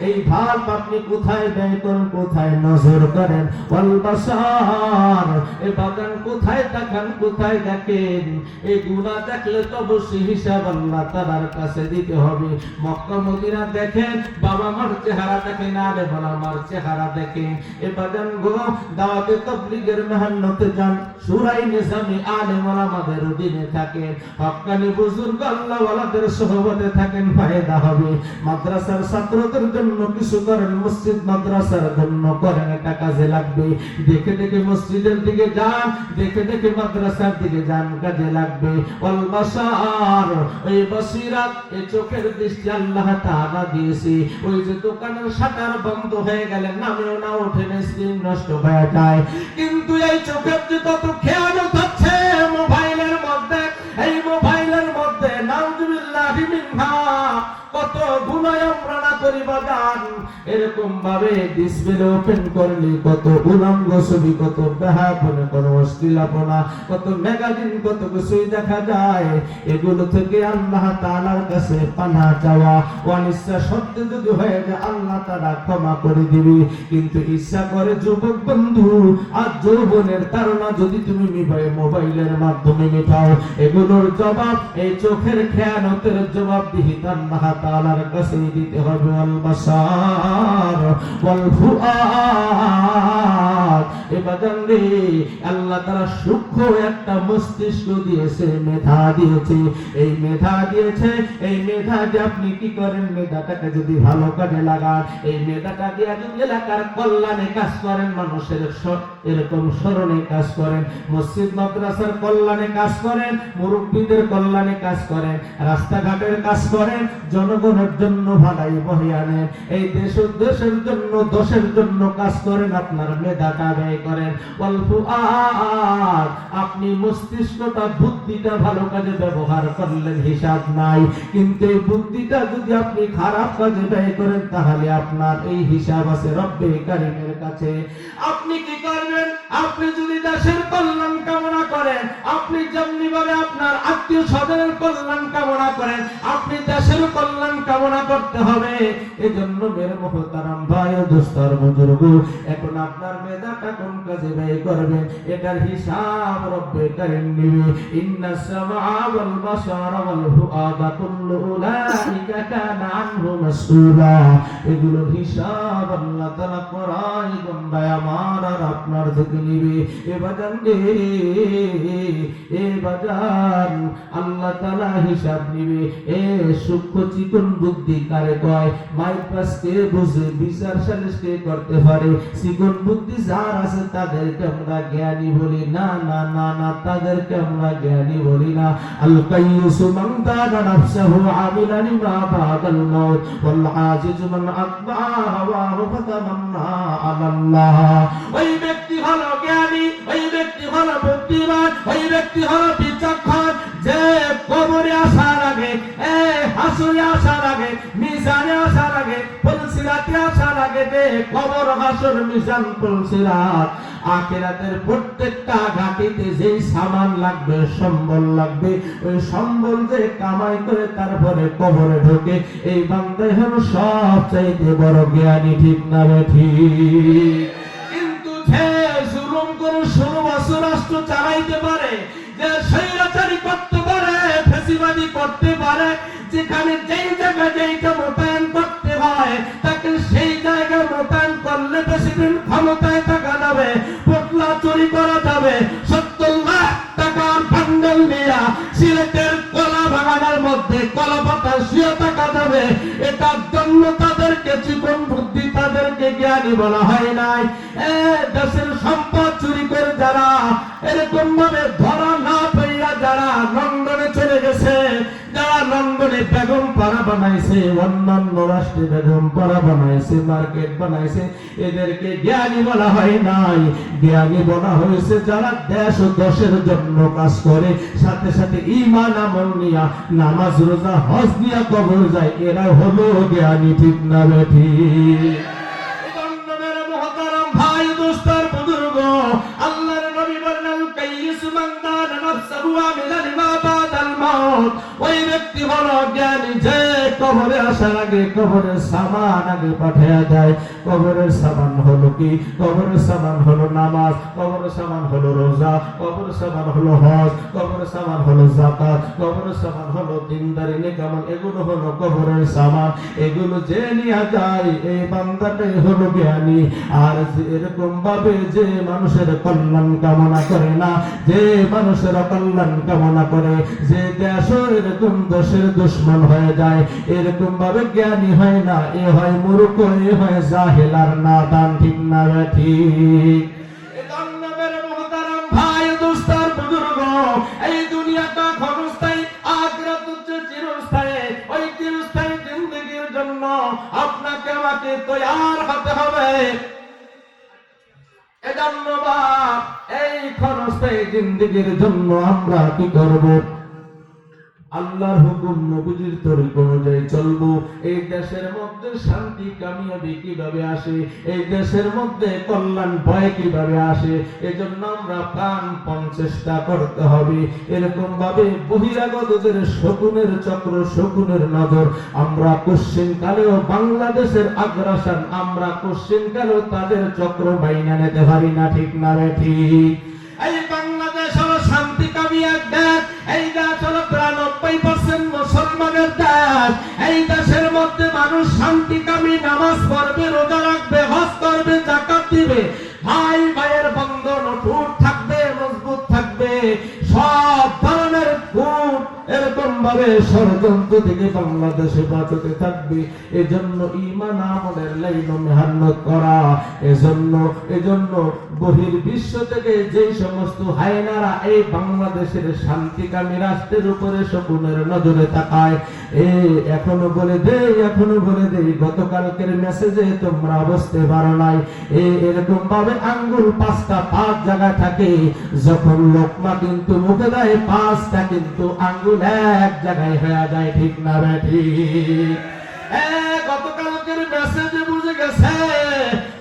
এই বাল্ব আপনি কোথায় ব্যয় করেন, কোথায় নজর করেন? ওয়াল বাসার, এই বাগান কোথায় তাকান, কোথায় দেখেন? এই গুনাহ দেখলে তো অবশ্যই হিসাব আল্লাহ তাআলার কাছে দিতে হবে। মক্কা মদিনা দেখেন, বাবা মার চেহারা দেখেন, আলে বাবা মার চেহারা দেখেন। এই বাগান গো দাওয়াতে তাবলীগের মেহনতে যান, সূরায়ে নিজামে আলেম ওলামাদের অধীনে থাকেন, হক্কানি বুজুর্গ আল্লাহ ওয়ালাদের সুহবতে থাকেন, ফায়দা হবে। মাদ্রাসার ছাত্রদের জন্য কিছু করেন, মসজিদ মাদ্রাসার জন্য করেন, এটা কাজে লাগবে। দেখে দেখে মসজিদের দিকে যান, দেখে দেখে মাদ্রাসার দিকে যান, কাজে লাগবে। ওয়াল বাসার, এই বসিরাত, এই চোখের দৃষ্টি আল্লাহ তাআলা দিয়েছে। ওই যে দোকানের শাটার বন্ধ হয়ে গেলে নামেও না ওঠে, স্ক্রিন নষ্ট হয়ে যায়, কিন্তু এই চোখের যে তত খেয়ানত আছে মোবাইলের মধ্যে, এই মোবাইলের মধ্যে নাউযুবিল্লাহি মিনহা কত গুনাহ আমরা না করি বাজান। এরকম ভাবে ডিসপ্লে ওপেন করলে কত উলঙ্গ ছবি, কত বেহায়াপনা, কত অশ্লীলপনা, কত ম্যাগাজিন, কত কিছুই দেখা যায়। এগুলো থেকে আল্লাহ তাআলার কাছে পানাহ চাওয়া, অনিচ্ছা সত্ত্বে যদি হয়ে যায় আল্লাহ তাআলা ক্ষমা করে দিবে। কিন্তু ইচ্ছা করে যুবক বন্ধু আর যৌবনের তাড়না যদি তুমি মোবাইলের মাধ্যমে মেটাও, এগুলোর জবাব এই চোখের খেয়ানতের জবাবদিহিতা আল্লাহ তাআলার কাছে দিতে হবে। ওয়াল বাসার ওয়াল ফুআদ, এবারে আল্লাহ তাআলা সূক্ষ্ম একটা মস্তিষ্ক দিয়েছে, মেধা দিয়েছে। এই মেধা দিয়েছে, এই মেধা দিয়ে আপনি কি করেন? মেধাটাকে যদি ভালো কাজে লাগান, এই মেধাটা দিয়ে যদি এলাকার কল্যাণে কাজ করেন, মানুষের এরকম স্মরণে কাজ করেন, মসজিদ মাদ্রাসার কল্যাণে কাজ করেন, মুরব্বীদের কল্যাণে কাজ করেন, রাস্তাঘাটের কাজ করেন, জনগণের জন্য ভালাই বহে আনেন, এই দেশের জন্য দশের জন্য কাজ করেন, আপনার মেধাটা ব্যয় করেন। ওয়াল ফুআদ, আপনি মস্তিষ্কটা, বুদ্ধিটা ভালো কাজে ব্যবহার করলেন, হিসাব নাই। কিন্তু এই বুদ্ধিটা যদি আপনি খারাপ কাজে ব্যয় করেন, তাহলে আপনার এই হিসাব আছে রব্বে কারীমের কাছে। আপনি কি করবেন? আপনি যদি দেশের কল্যাণ কামনা করেন, আপনি যেমনি ভাবে আপনার আত্মীয় স্বজনের কল্যাণ কামনা করেন, আপনি দেশের কল্যাণ কামনা করতে হবে। এজন্য মেরে মুহতারাম ভাই ও দোস্তর বুজুর্গ, এখন আপনার মেধাটা কোন কাজে ব্যয় করবেন, এটার হিসাব রব্বে কারীম নেবে। ইন্নাস সামআ ওয়াল বাসারা ওয়াল ফুআদা কুল্লু উলাইকা কানা আনহু মাসউলা, এগুলোর হিসাব আল্লাহ তাআলা করাই বান্দা আমার আর আপনার থেকে নেবে। এ বাজান আল্লাহ তাআলা হিসাব নেবে। এ সূক্ষ্ম চিকন বুদ্ধি কারে কয়? মাইপাস কে বুঝে, বিচার সালিশ কে করতে পারে? চিকন বুদ্ধি যার আছে তাদেরকে আমরা জ্ঞানী বলি না, না না না, তাদেরকে আমরা জ্ঞানী বলি না। আল কাইয়ুসু মান দানা নাফসাহু আমিলান মা বাদাল মাউত ওয়াল আজিজু মান আতবা হাওয়াহু ফাতামান্না আলাল্লাহ। ওই ব্যক্তি হলো জ্ঞানী, ওই ব্যক্তি হলো বুদ্ধিমান, ওই ব্যক্তি হলো বিচক্ষণ, যে কবরে আসার আগে, হাসরে আসার আগে, মিজানে আসার আগে, পুলসিরাতে আসার আগে, যে কবর, হাসর, মিজান, পুলসিরাত, আখিরাতের প্রত্যেকটা ঘাটিতে যেই সামান লাগবে, সম্বল লাগবে, ওই সম্বল যে কামাই করে তারপরে কবরে ঢোকে, এই বান্দাই হলো সবচাইতে বড় জ্ঞানী। ঠিক না ঠিক? কিন্তু যে জুলুম করে 16 বছর রাষ্ট্র চালাইতে পারে, যে স্বৈরাচারী করতে পারে, ফ্যাসিবাদী করতে পারে, যেখানে যেই জায়গায় যেইটা মোতায়েন করতে হয় তাকে সেই জায়গায় মোতায়েন করলে প্রেসিডেন্ট ক্ষমতায় থাকা যাবে, পোটলা চুরি করা যাবে, 70 লাখ টাকার বান্ডেল নিয়ে সিলেটের কলা বাগানের মধ্যে কলা পাতা শুয়ে থাকা যাবে। এটার জন্য তাদেরকে চিকন বুদ্ধি, তাদেরকে জ্ঞানী বলা হয় নাই। দেশের সম্পদ চুরি করে যারা এরকম ভাবে ধরা না পাইয়া যারা লন্ডনে চলে গেছে, যারা লন্ডনে বেগম পাড়া বানাইছে, অন্যান্য রাষ্ট্রে বেগম পাড়া বানাইছে, মার্কেট বানাইছে, এদেরকে জ্ঞানী বলা হয় নাই। জ্ঞানী বলা হয়েছে যারা দেশ ও দশের জন্য কাজ করে, সাথে সাথে ঈমান আমল নিয়া নামাজ রোজা হজ নিয়া কবর যায়, এরা হলো জ্ঞানী। ঠিক না বেঠিক? ভাই দোস্তার বুজুর্গ, আল্লাহর নবী বলেন কাইয়িস মান দানা নাফসাহু আমিলা লিমা বাদাল মাউত। ওই ব্যক্তি হলো জ্ঞানী যে কবরে আসার আগে কবরের সামান আগে পাঠিয়ে দেয়। কবরের সামান হলো কি? কবরের সামান হলো নামাজ, কবরের সামান হলো রোজা, কবরের সামান হলো হজ, কবরের সামান হলো যাকাত, কবরের সামান হলো দিনদারি নেকামল। এগুলো হলো কবরের সামান। এগুলো যে নিয়ে যায় এই বান্দাটাই হলো জ্ঞানী। আর এরকম ভাবে যে মানুষের কল্যাণ কামনা করে না, যে মানুষের কল্যাণ কামনা করে, যে দেশ এরকম দেশের দুশ্মন হয়ে যায়, এরকম ভাবে জ্ঞানী হয় না। এ হয় মূর্খ, এ হয় জাহেল আর নাদান। ঠিক না ঠিক? ভাই দোস্তার বুজুর্গ, এই দুনিয়াটা ক্ষণস্থায়ী, আখিরাত হচ্ছে চিরস্থায়ী। ওই চিরস্থায়ী জিন্দেগির জন্য আপনাকে আমাকে তৈয়ার হতে হবে। এজন্য বাপ, এই ক্ষণস্থায়ী জিন্দেগির জন্য আমরা কি করব? আল্লাহর হুকুম নবীজির তরিকা অনুযায়ী চলবো। এই দেশের মধ্যে শান্তি কামিয়াবি কিভাবে আসে, এই দেশের মধ্যে কল্যাণ ভয় কিভাবে আসে, এজন্য আমরা প্রাণপণ চেষ্টা করতে হবে। এরকম ভাবে বহিরাগতদের শকুনের চক্র, শকুনের নজর, আমরা কোশ্চিন কালেও বাংলাদেশের আগ্রাসন, আমরা কোশ্চিন কালেও তাদের চক্র বাইনা নিতে পারি না। ঠিক না ঠিক? এই বাংলাদেশ হলো শান্তি কামী এক দেশ। এই দেশ হলো 93% মুসলমানের দেশ। এই দেশের মধ্যে মানুষ শান্তিকামী, নামাজ পড়বে, রোজা রাখবে, হজ করবে, যাকাত দিবে। ভাই ভাইয়ের বন্ধন অটুট থাকবে, মজবুত থাকবে। সব ধরনের কূট এরকম ভাবে ষড়যন্ত্র থেকে বাংলাদেশে বাঁচতে থাকবে। এজন্য ঈমান আমলের লাইনে মেহনত করা। এজন্য বহির্বিশ্ব থেকে যেই সমস্ত হায়নারা এই বাংলাদেশের শান্তিকামী রাষ্ট্রের উপরে শকুনের নজরে তাকায়, এখনো বলে দেই গতকালকের মেসেজে তোমরা বুঝতে পারো নাই। এরকম ভাবে আঙ্গুল 5টা 5 জায়গায় থাকে, যখন লোকমা কিন্তু মুখে দেয় 5টা কিন্তু আঙ্গুল এক জায়গায় হয়ে যায়। ঠিক না ঠিক? গতকালকের মেসেজে বুঝে গেছে,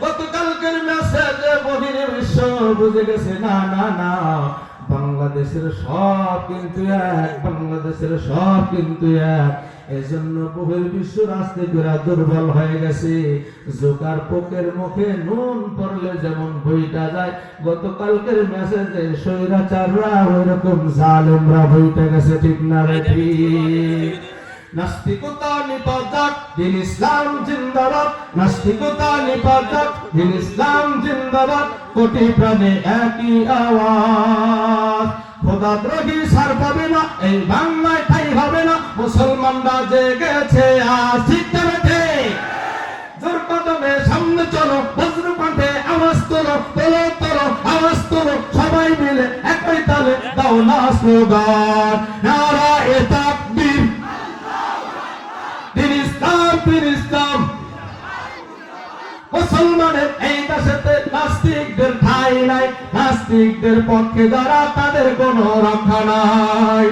গতকালকের মেসেজে বহির্বিশ্ব বুঝে গেছে, না না না, বাংলাদেশের সব কিন্তু এক, বাংলাদেশের সব কিন্তু এক। এজন্য বহির্বিশ্ব রাস্তে করে দুর্বল হয়ে গেছে। জোকার পোকের মুখে নুন পড়লে যেমন বইটা যায়, গতকালকের মেসেজে স্বৈরাচাররা ওইরকম জালেমরা বইটা গেছে। ঠিক না ঠিক? নাস্তিকতা নিপাতক, দিন ইসলাম জিন্দাবাদ। নাস্তিকতা নিপাতক, দিন ইসলাম জিন্দাবাদ। কোটি প্রাণে একই আওয়াজ। খোদাদ্রোহী সার পাবে না, এই বাংলায় ঠাই হবে না। মুসলমানরা জেগেছে আজ। ঠিক না ঠিক? জোর কদমে সামনে চলো, বজ্র কণ্ঠে আওয়াজ তোলো, তোলো তোলো আওয়াজ তোলো, সবাই মিলে একই তালে দাও না স্লোগান, নারায়ে তাকবীর, দিন ইসলাম, দিন ইসলাম। মুসলমানের এই দেশেতে নাস্তিকদের ঠাঁই নাই। নাস্তিকদের পক্ষে যারা, তাদের কোনো রক্ষা নাই।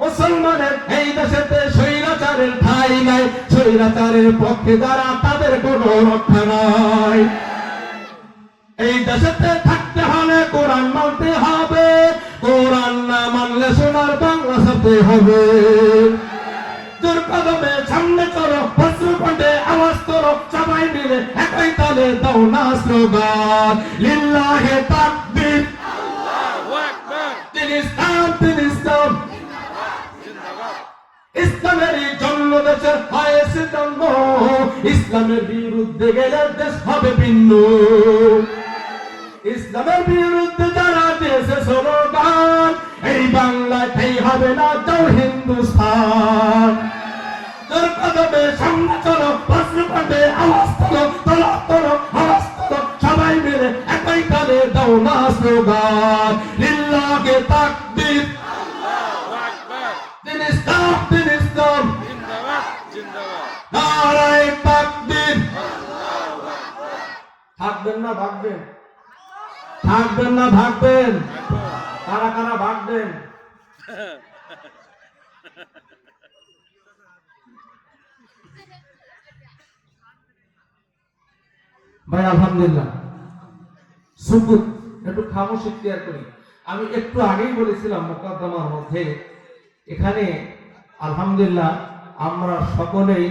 মুসলমানের এই দেশেতে স্বৈরাচারের ঠাঁই নাই। স্বৈরাচারের পক্ষে যারা, তাদের কোনো রক্ষা নাই। এই দেশেতে থাকতে হলে কোরআন মানতে হবে। কোরআন না মানলে সোনার বাংলা ছাড়তে হবে। জোর কদমে সামনে চলো, বজ্র কণ্ঠে আওয়াজ তোলো, সবাই মিলে একই তালে দাও না স্লোগান, লিল্লাহে তাকবীর, আল্লাহু আকবার, দিন ইসলাম, দিন ইসলাম। ইসলামের জন্য দেশে হয়েছে জন্ম, ইসলামের বিরুদ্ধে গেলে দেশ হবে ভিন্ন। ইসলামের বিরুদ্ধে যারা দেশে স্লোগান, এই বাংলায় ঠাই হবে না, যাও হিন্দুস্তান। জোর কদমে সামনে চলো, বজ্র কণ্ঠে আওয়াজ তোলো, তোলো তোলো আওয়াজ তোলো, সবাই মিলে একই তালে দাও না স্লোগান, লিল্লাহে তাকবীর, আল্লাহু আকবার, দিন ইসলাম, দিন ইসলাম। নারায়ে তাকবীর। থাকবেন না ভাগবেন? থাকবেন না ভাগবেন? কারা কারা ভাগবেন? ভাই আলহামদুলিল্লাহ, সুকুত, একটু খামোশি ক্লিয়ার করি। আমি একটু আগেই বলেছিলাম মুকদ্দমার মধ্যে, এখানে আলহামদুলিল্লাহ আমরা সকলেই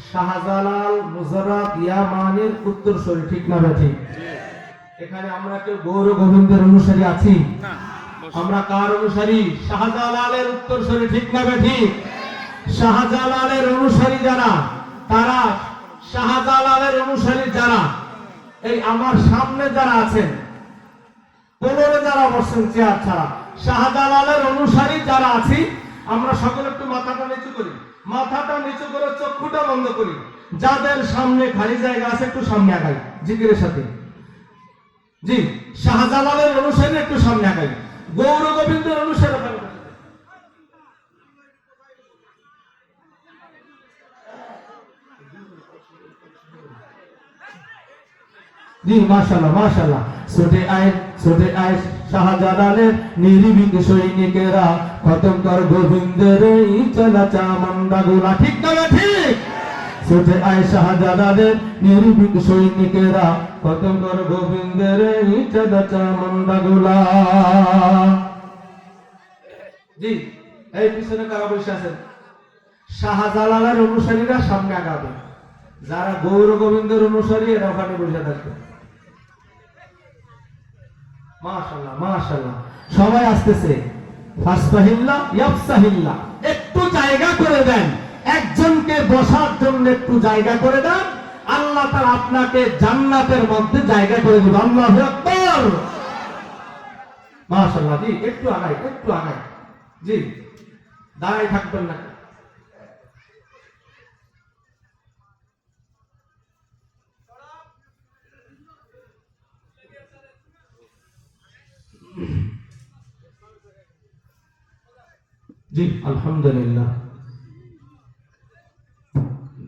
শাহজালাল মুজাররদ ইয়ামানির উত্তরসূরি, ঠিক না ঠিক? এখানে আমরা কেউ গৌর গোবিন্দের অনুসারী আছি? আমরা কার অনুসারী? শাহজালালের উত্তরসূরি, ঠিক না ঠিক? শাহজালালের অনুসারী যারা, তারা শাহজালালের অনুসারী যারা, এই আমার সামনে যারা আছেন, কোলরে যারা বসেন চেয়ার ছাড়া, শাহজালালের অনুসারী যারা আছি, আমরা সকলে একটু মাথাটা নিচু করি, মাথাটা নিচু করে চক্ষুটা বন্ধ করি। যাদের সামনে খালি জায়গা আছে একটু সামনে আগাই জিকিরের সাথে। জি, শাহজালালের অনুসারী একটু সামনে আগাই, গৌর গোবিন্দের অনুসারী। জি মাশাআল্লাহ মাশাআল্লাহ। ছোটে আয় শাহজালালের নির্ভীক সৈনিকেরা, খতম কর গোবিন্দের এই চলা চামুন্ডা গোলা, ঠিক না ঠিক? ছোটে আয় শাহজালালের নির্ভীক সৈনিকেরা, খতম কর গোবিন্দের এই চলা চামুন্ডা গোলা। জি, এই পিছনে কারা বসে আছেন? শাহজালালের অনুসারীরা সামনে আগাবে, যারা গৌর গোবিন্দের অনুসারী এরা ওখানে বসে থাকবে। মাশাআল্লাহ মাশাআল্লাহ। সবাই আসতেছে, ফাসফাহিল্লা ইয়াফসাহিল্লা। একটু জায়গা করে দেন, একজনকে বসার জন্য একটু জায়গা করে দেন, আল্লাহ তাআলা আপনাকে জান্নাতের মধ্যে জায়গা করে দিবেন। আল্লাহু আকবার। মাশাআল্লাহ। জি, একটু আগাই, একটু আগাই। জি, দাঁড়াই থাকবেন না। জি আলহামদুলিল্লাহ,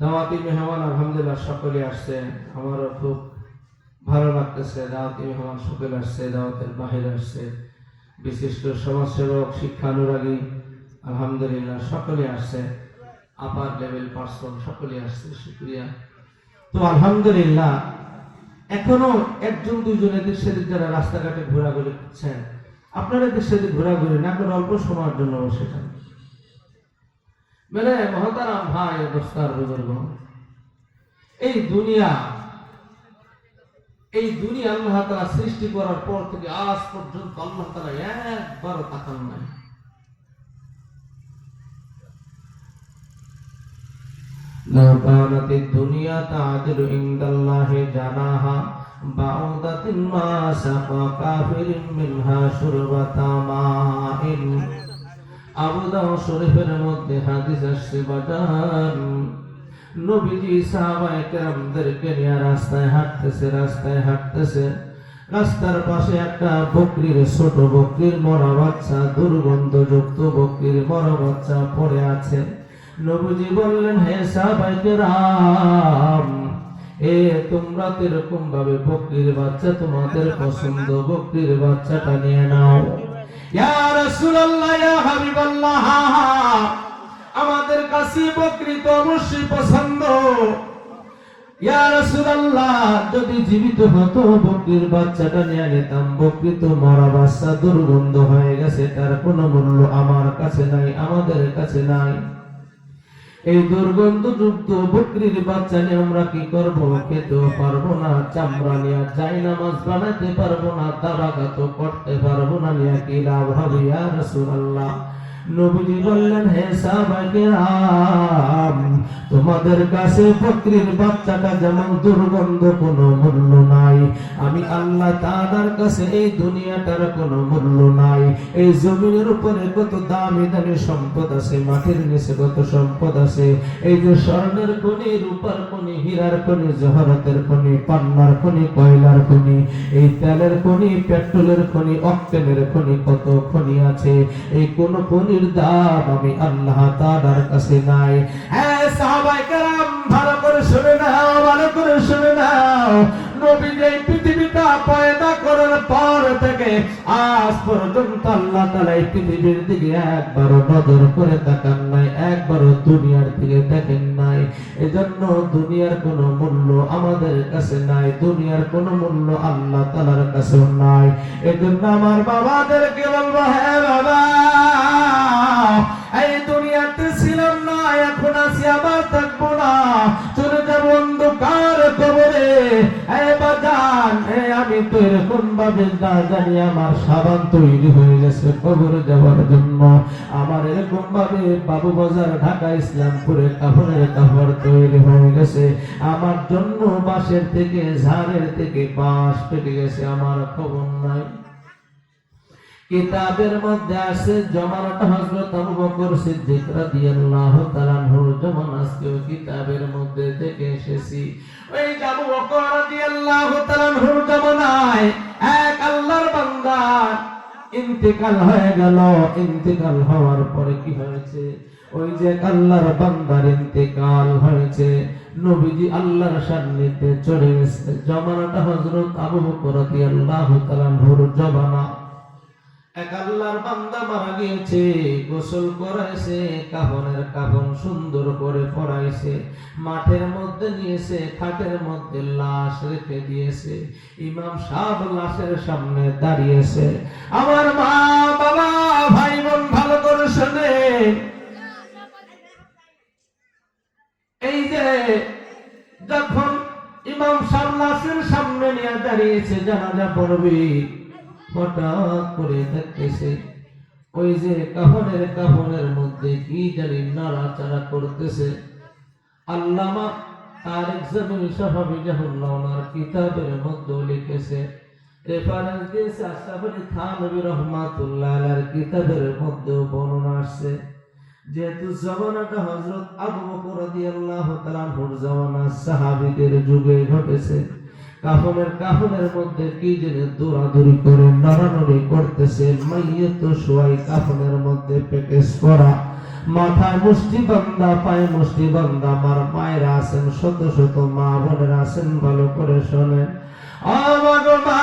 দাওয়াতি মেহমান আলহামদুলিল্লাহ সকলে আসছে, আমারও খুব ভালো লাগতেছে। দাওয়াতি মেহমান সকলে আসছে, দাওয়াতের বাহিরে আসছে, বিশিষ্ট সমাজসেবক, শিক্ষানুরাগী আলহামদুলিল্লাহ সকলে আসছে, আপার লেভেল পার্সন সকলে আসছে, শুকরিয়া। তো আলহামদুলিল্লাহ, এখনো একজন দুইজন এদের সেদিক যারা রাস্তাঘাটে ঘোরাঘুরি করছেন, আপনারা এদের সেদিক ঘোরাঘুরি না করে অল্প সময়ের জন্য বসে যান। মেরে মহতারাম ভাই দোস্তার বুজুর্গ, এই দুনিয়া আল্লাহ তাআলা সৃষ্টি করার পর থেকে আজ পর্যন্ত আল্লাহ তাআলা একবারও তাকান নাই। লাউ কানাতিদ দুনিয়া তা'দিলু ইনদাল্লাহি জানাহা বাউদাতিন মা সাফা কাফিরিন মিনহা শুরবাতা মাইন। আবু দাউদ শরীফের মধ্যে হাদিস আসছে, বাজার নবীজি সাহাবায়ে কেরামদেরকে নিয়ে রাস্তায় হাঁটতেছে, রাস্তার পাশে একটা বকরির, ছোট বকরির মরা বাচ্চা, দুর্গন্ধযুক্ত বকরির মরা বাচ্চা পড়ে আছে। নবীজি বললেন, হে সাহাবায়ে কেরাম, তোমরা তো এরকম ভাবে বকরির বাচ্চা তোমাদের পছন্দ, বকরির বাচ্চাটা নিয়ে নাও। ইয়া রাসূলুল্লাহ, ইয়া হাবিবাল্লাহ, আমাদের কাছে বকরি তো অবশ্যই পছন্দ। ইয়া রাসূলুল্লাহ, যদি জীবিত হতো বকরির বাচ্চাটা নিয়ে নিতাম, বকরি তো মরা বাচ্চা, দুর্গন্ধ হয়ে গেছে, তার কোনো মূল্য আমার কাছে নাই, আমাদের কাছে নাই। এই দুর্গন্ধযুক্ত বকরির বাচ্চা নিয়ে আমরা কি করব? খেতেও পারবো না, চামড়া নিয়ে জায়নামাজ বানাতে পারবো না, দাবাগাত করতে পারবো না, নিয়ে কি লাভ হবে? ইয়া রাসূলুল্লাহ, নবীজি বললেন, হে সাহাবায়ে কেরাম, তোমাদের কাছে বকরির বাচ্চাটা যেমন দুর্গন্ধ, কোনো মূল্য নাই, আমি আল্লাহ তাআলার কাছে এই দুনিয়াটার কোনো মূল্য নাই। এই জমিনের উপরে কত দামি দামি সম্পদ আছে, মাটির নিচে কত সম্পদ আছে, এই যে স্বর্ণের খনি, রূপার খনি, হীরার খনি, জহরতের খনি, পান্নার খনি, কয়লার খনি, এই তেলের খনি, পেট্রোলের খনি, অক্টেনের খনি, কত খনি আছে, এই কোন খনির দাম আমি আল্লাহ তাআলার কাছে নাই। হ্যাঁ সাহাবায়ে কেরাম, ভালো শুনে নাও, ভালো করে শুনে নাও। নবী যে পৃথিবীটা পয়দা করার পর থেকে আজ পর্যন্ত আল্লাহ তাআলা এই পৃথিবীর দিকে একবারও নজর করে তাকান নাই, একবারও দুনিয়ার দিকে দেখেন নাই। এজন্য দুনিয়ার কোনো মূল্য আমাদের কাছে নাই, দুনিয়ার কোনো মূল্য আল্লাহ তাআলার কাছেও নাই। এজন্য আমার বাবাদেরকে বলবো, হ্যাঁ বাবা, এই দুনিয়াতে ছিলাম না, এখন আছি, আবার থাকবো না, চলে যাবো অন্ধকার কবরে। বাজান, আমি তো এরকম ভাবে না জানি আমার সাবান তৈরি হয়ে গেছে কবরে যাওয়ার জন্য। আমার এরকম ভাবে বাবু বাজার ঢাকা ইসলামপুরে কাপড়ের কাপড় তৈরি হয়ে গেছে আমার জন্য, বাঁশের থেকে ঝাড়ের থেকে বাঁশ পেকে গেছে, আমার খবর নাই। কিতাবের মধ্যে আছে জমানাটা হযরত আবু বকর সিদ্দিক রাদিয়াল্লাহু তাআলা আনহুর জমানা, আজকেও কিতাবের মধ্যে দেখে এসেছি। ওই আবু বকর রাদিয়াল্লাহু তাআলা আনহুর জমানায় এক আল্লাহর বান্দা ইন্তেকাল হয়ে গেল। ইন্তেকাল হওয়ার পরে কি হয়েছে, ওই যে আল্লাহর বান্দার ইন্তেকাল হয়েছে, নবীজি আল্লাহর সান্নিধ্যে চলে গেছে। জমানাটা হযরত আবু বকর রাদিয়াল্লাহু তাআলা আনহুর জমানা। এক আল্লাহর বান্দা মারা গিয়েছে, গোসল করাইছে, কাফনের কাফন সুন্দর করে পরাইছে, মাঠের মধ্যে নিয়েছে, খাটের মধ্যে লাশ রেখে দিয়েছে। ইমাম সাহেব লাশের সামনে দাঁড়িয়েছে। আমার মা বাবা ভাই বোন ভালো করে শুনে, এই যে যখন ইমাম সাহেব লাশের সামনে নিয়ে দাঁড়িয়েছে, জানাজা পড়বে, হঠাৎ করে দেখতেছে ওই যে কাফনের মধ্যে কি জানি নাড়াচাড়া করতেছে। আল্লামা তারিক জামিল সাহাবী রাহিমাহুল্লাহ ওনার কিতাবের মধ্যে লিখেছে, রেফারেন্স দিয়েছে আশরাফ আলী থানভী রাহমাতুল্লাহ আলাইহির কিতাবের মধ্যে বর্ণনা আসছে, যেহেতু জামানাটা হযরত আবু বকর রাদিয়াল্লাহু তাআলা আনহুর জামানা, সাহাবীদের যুগে ঘটেছে। কাফনের মধ্যে কি যেন দৌড়াদৌড়ি করে নড়ানড়ি করতেছে, মাইয়ত শোয়াই কাফনের মধ্যে প্যাকেজ করা, মাথায় মুষ্টি বান্ধা, পায়ে মুষ্টি বান্ধা। আমার মায়েরা আছেন, শত শত মা বোনেরা আছেন, ভালো করে শোনেন। আমার মা,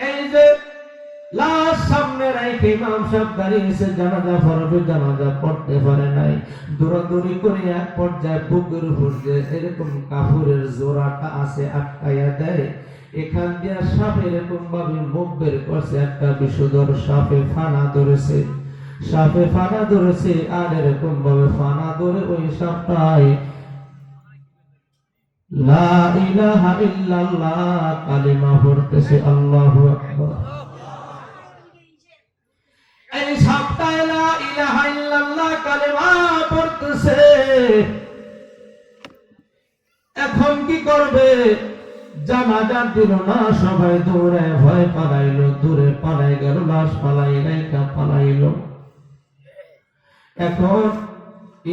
এই যে লাশ সামনে রেখে ইমাম সাহেব দাঁড়িয়েছে, জানাজা পড়বে, জানাজা পড়তে পারে নাই, দৌড়াদৌড়ি করে এক পর্যায়ে বুকের উপর যে এরকম কাপড়ের জোড়াটা আছে আটকাইয়া দেয়, এখান দিয়ে সাপ এরকম ভাবে মুখ বের করছে, একটা বিষধর সাপে ফানা ধরেছে, সাপে ফানা ধরেছে, আর এরকম ভাবে ফানা ধরে ওই সাপটাই লা ইলাহা ইল্লাল্লাহ কালিমা পড়তেছে, আল্লাহু আকবার। এই সাপটা লা ইলাহা ইল্লাল্লাহ কালিমা পড়তেছে। এখন কি করবে, জানাজা দিল না, সবাই দৌড়ে ভয় পালাইলো, দূরে পালাই গেল, লাশ পালাই রাইখা পালাইলো। এখন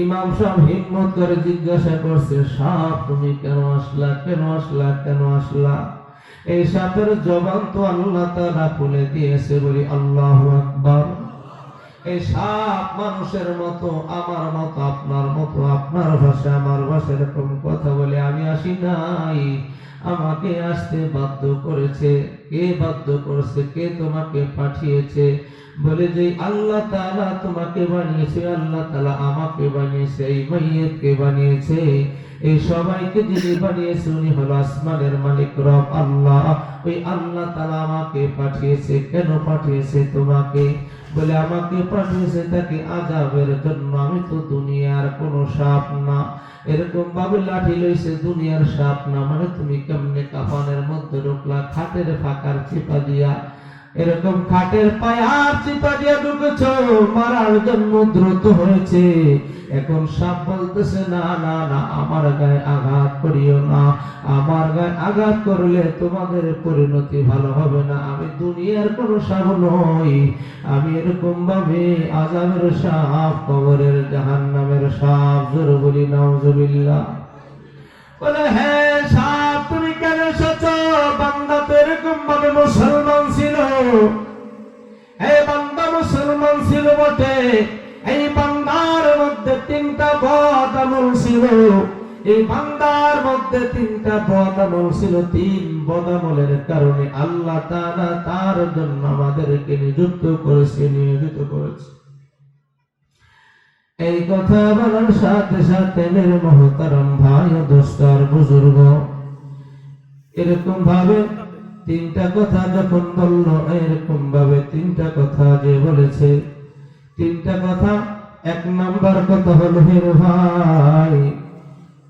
ইমাম সাহেব হিম্মত করে জিজ্ঞাসা করছে, সাপ তুমি কেন আসলা, কেন আসলা, কেন আসলা? এই সাপের জবান তো আল্লাহ তাআলা খুলে দিয়েছে, বলি আল্লাহু আকবার। এই সাপ মানুষের মতো, আমার মতো, আপনার মতো, আপনার ভাষা আমার ভাষা এরকম কথা বলে আমি আসি নাই, আমাকে আসতে বাধ্য করেছে। কে বাধ্য করেছে, কে তোমাকে পাঠিয়েছে? বলে যে আল্লাহ তাআলা তোমাকে বানিয়েছে, আল্লাহ তাআলা আমাকে বানিয়েছে, এই মাইয়তকে বানিয়েছে, এই সবাইকে যিনি বানিয়েছে উনি হলো আসমানের মালিক রব আল্লাহ। ওই আল্লাহ তাআলা আমাকে পাঠিয়েছে। কেন পাঠিয়েছে তোমাকে? বলে আমাকে পাঠিয়েছে তাকে আযাবের জন্য। আমি তো দুনিয়ার কোনো সাপ না, এরকম ভাবে লাঠি লইছে, দুনিয়ার সাপ না। মানে তুমি কেমনে কাফনের মধ্যে ঢুকলা, খাটের ফাঁকার চিপা দিয়া, এরকম খাটের পায়ার চিপা দিয়া ঢুকেছো, মারার জন্য দ্রুত হয়েছে। এখন সাপ বলতেছে না না না, আমার গায়ে আঘাত করিও না, আমার গায়ে আঘাত করলে তোমাদের পরিণতি ভালো হবে না। আমি দুনিয়ার কোনো সাপ নই, আমি এরকম ভাবে আযাবের সাপ, কবরের জাহান্নামের সাপ। জোরে বলি নাউজুবিল্লাহ। বলে হ্যাঁ সাপ তুমি কেন এসেছো? বান্দা তো এরকম ভাবে মুসলমান ছিল, এই বান্দা মুসলমান ছিল বটে, এই বান্দার মধ্যে 3টা বল আমল ছিল, এই বান্দার মধ্যে 3টা বদ আমল ছিল। 3 বদ আমলের কারণে আল্লাহ তাআলা তার জন্য আমাদেরকে নিযুক্ত করেছে, নিয়োজিত করেছে। এই কথা বলার সাথে সাথে মেরে মহতারাম ভাই ও দোস্ত আর বুজুর্গ, এরকম ভাবে 3টা কথা যখন বলল, এরকম ভাবে 3টা কথা যে বলেছে, 3টা কথা, 1 নাম্বার কথা হলো, হে ভাই,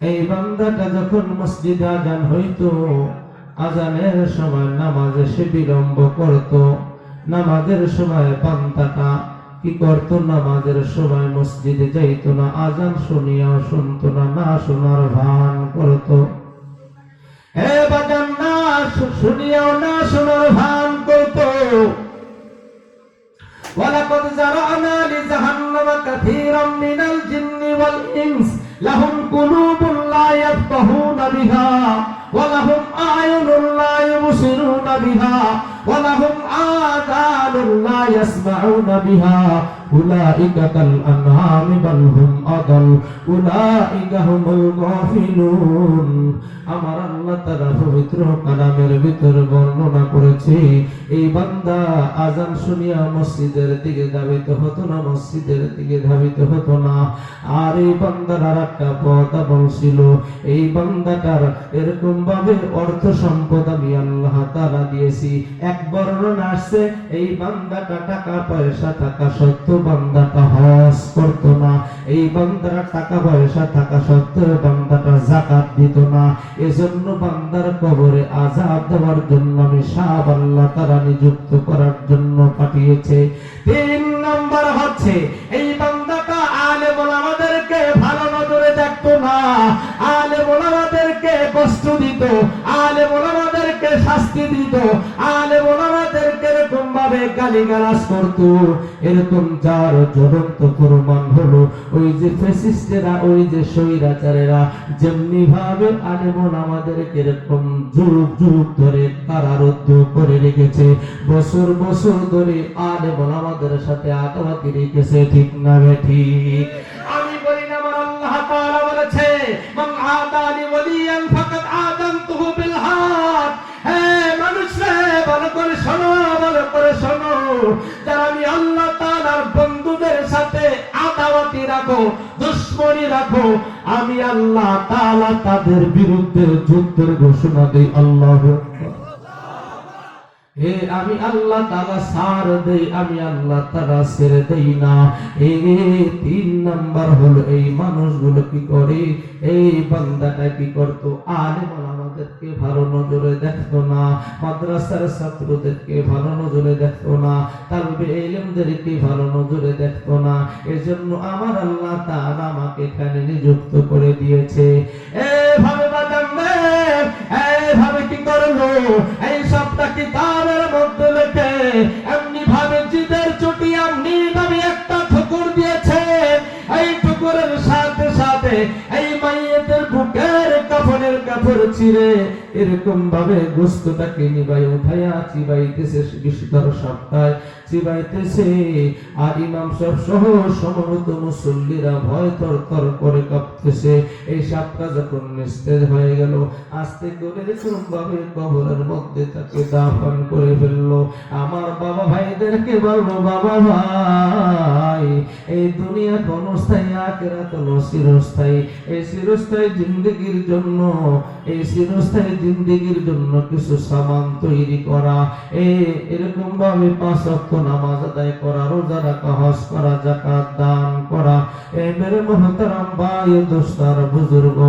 এই বান্দাটা যখন মসজিদে আজান হইতো, আজানের সময় নামাজে সে বিলম্ব করত। নামাজের সময় বান্দাটা কি করত? নামাজের সময় মসজিদে যাইতো না, আজান শুনিয়াও শুনতো না, না শোনার ভান করত। হে বাজান, না শুনিয়াও না শোনার ভান করত। ওয়ালাকাদ যারানা লিজাহান্নামা কাসীরাম মিনাল জিন্নি ওয়াল ইনস লাহুম কুলুবুন লা ইয়াফকাহুনা বিহা ওয়া লাহুম আ'য়ুনুন লা ইউবসিরুনা বিহা ওয়া লাহুম আযানুন লা ইয়াসমাউনা বিহা উলাইকা কাল আনআমি বাল হুম আদাল উলাইকা হুমুল গাফিলুন। আমার আল্লাহ তাআলা পবিত্র কালামের ভিতর বর্ণনা করেছে, এই বান্দা আজান শুনিয়া মসজিদের দিকে ধাবিত হতো না, মসজিদের দিকে ধাবিত হতো না। আর এই বান্দার আরেকটা বদ আমল ছিল, এই বান্দাটার এরকম ভাবে অর্থ সম্পদ আমি আল্লাহ তাআলা দিয়েছি। এক বর্ণনা আসছে, এই বান্দাটা টাকা পয়সা থাকা সত্ত্বেও বান্দাটা হজ করতো না। এই বান্দার টাকা পয়সা থাকা সত্ত্বেও বান্দাটা যাকাত দিত না। এজন্য বান্দার কবরে আযাব দেওয়ার জন্য আমি সাহাব আল্লাহ তাআলা নিযুক্ত করার জন্য পাঠিয়েছে। 3 নাম্বার হচ্ছে, এই বান্দাটা আলেম ওলামাদেরকে ভালো নজরে দেখতো না, আলেম ওলামাদেরকে কষ্ট দিত, আলেম ওলামাদেরকে শাস্তি দিত, আলেম ওলামাদেরকে এরকম ভাবে গালিগালাজ করত। এরকম যার জ্বলন্ত প্রমাণ হলো ওই যে ফ্যাসিস্টেরা, ওই যে স্বৈরাচারেরা যেমনি ভাবে আলেম ওলামাদেরকে এরকম যুগ যুগ ধরে কারারুদ্ধ করে রেখেছে, বছর বছর ধরে আলেম ওলামাদের সাথে আদাওয়াতি রেখেছে, ঠিক না ঠিক? আমি বলি না, আমার আল্লাহ তাআলা বলেছে, মান আদানি ওয়ালিয়ান ফাকাদ আযানতুহু বিল হাদ। হে মানুষ রে, ভালো করে শোনো, ভালো করে শোনো, যারা আমি আল্লাহ তাআলার বন্ধুদের সাথে আদাওয়াতি রাখো, দুশমনি রাখো, আমি আল্লাহ তাআলা তাদের বিরুদ্ধে যুদ্ধের ঘোষণা দেই। আল্লাহু আকবার। হে আমি আল্লাহ তাআলা সার দেই, আমি আল্লাহ তাআলা ছেড়ে দেই না। এই 3 নাম্বার হলো, এই মানুষগুলো কি করে, এই বান্দাটা কি করতো, আলেম ওলামাদেরকে ভালো নজরে দেখতো না, মাদ্রাসার ছাত্রদেরকে ভালো নজরে দেখতো না, তালবে ইলমদেরকে ভালো নজরে দেখতো না। এজন্য আমার আল্লাহ তাআলা আমাকে এখানে নিযুক্ত করে দিয়েছে। এভাবে বাজানদের, এইভাবে কি করলো, এই সবটা কিতাবের মধ্যে লেখে এমনি ভাবে জিদের চুটি এমনি ভাবে একটা ঠুকুর দিয়েছে। এই ঠুকুরের সাথে সাথে এই মাইয়েতের বুকের কাফনের কাপড় ছিঁড়ে এরকম ভাবে গোস্তটাকে নিবাই উঠাইয়া চিবাইতেছে, বিশুদ্ধর সপ্তাহে চিবাইতেছে। আর ইমাম সাহেব সহ সমবেত মুসল্লিরা ভয় তরতর করে কাঁপতেছে। এই সাপটা যখন নিস্তেজ হয়ে গেল, আস্তে করে এরকম ভাবে কবরের মধ্যে তাকে দাফন করে ফেললো। আমার বাবা ভাইদেরকে বলবো, বাবা ভাই, এই দুনিয়া ক্ষণস্থায়ী, আখিরাত হলো চিরস্থায়ী। এই চিরস্থায়ী জিন্দেগির জন্য, এই চিরস্থায়ী জিন্দেগির জন্য কিছু সামান তৈরি করা, এরকম ভাবে 5 ওয়াক্ত নামাজ আদায় করা, রোজা রাখা, হজ করা, যাকাত দান করা। মেরে মুহতারাম ভাই ও দোস্তার বুজুর্গ,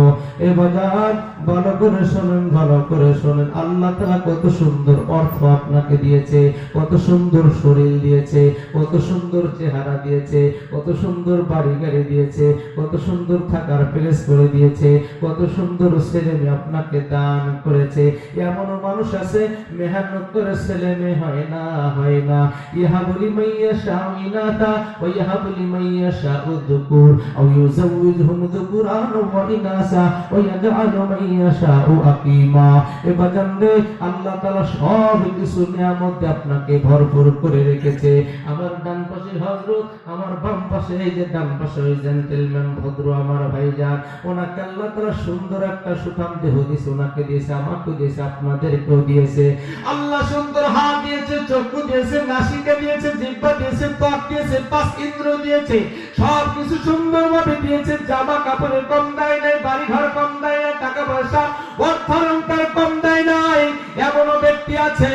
এ বাজার ভালো করে শোনেন, ভালো করে শোনেন। আল্লাহ তাআলা কত সুন্দর অর্থ আপনাকে দিয়েছে, কত সুন্দর শরীর দিয়েছে, কত সুন্দর চেহারা দিয়েছে, কত সুন্দর বাড়ি গাড়ি দিয়েছে, কত সুন্দর থাকার প্লেস করে দিয়েছে, কত সুন্দর ছেলে মেয়ে আপনাকে দান করেছে। এমন মানুষ আছে মেহনত করে ছেলে মেয়ে হয় না, হয় না। ইহাবুলি মাইয়াশা ইনাতা ওয়া ইহাবুলি মাইয়াশা উযকুর। الذكور أو يزوجهم ذكرانا وإناثا ويجعل من يشاء عقيما এবারে আল্লাহ তাআলা সব কিছু নিয়ামত আপনাকে ভরপুর করে রেখেছে আমার ডান পাশে হযরত আমার বাম পাশে এই যে ডান পাশে ওই জেন্টলম্যান ভদ্র আমার ভাইজান ওনাকে আল্লাহ তাআলা সুন্দর একটা সুঠাম দেহ দিয়েছে ওনাকে দিয়েছে আমাকে দিয়েছে আপনাদেরকেও দিয়েছে আল্লাহ সুন্দর হাত দিয়েছে চক্ষু দিয়েছে নাসিকা দিয়েছে জিহ্বা দিয়েছে ত্বক দিয়েছে পাঁচ ইন্দ্র দিয়েছে সব কিছু সুন্দরভাবে দিয়েছে জামা কাপড়ের কম দেয় নাই বাড়ি ঘর কম দেয় নাই টাকা পয়সা অর্থ অলংকার কম দেয় নাই এমনও ব্যক্তি আছে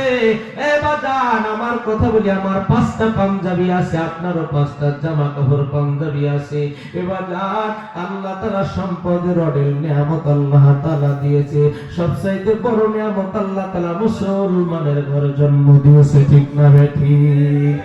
এ বাজান আমার কথা বলি আমার পাঁচটা পাঞ্জাবি আছে আপনারও পাঁচটা জামা কাপড় পাঞ্জাবি আছে এ বাজান আল্লাহ তাআলা সম্পদের অঢেল নিয়ামত আল্লাহ তাআলা দিয়েছে সবচাইতে বড় নিয়ামত আল্লাহ তাআলা মুসলমানের ঘরে জন্ম দিয়েছে ঠিক না ঠিক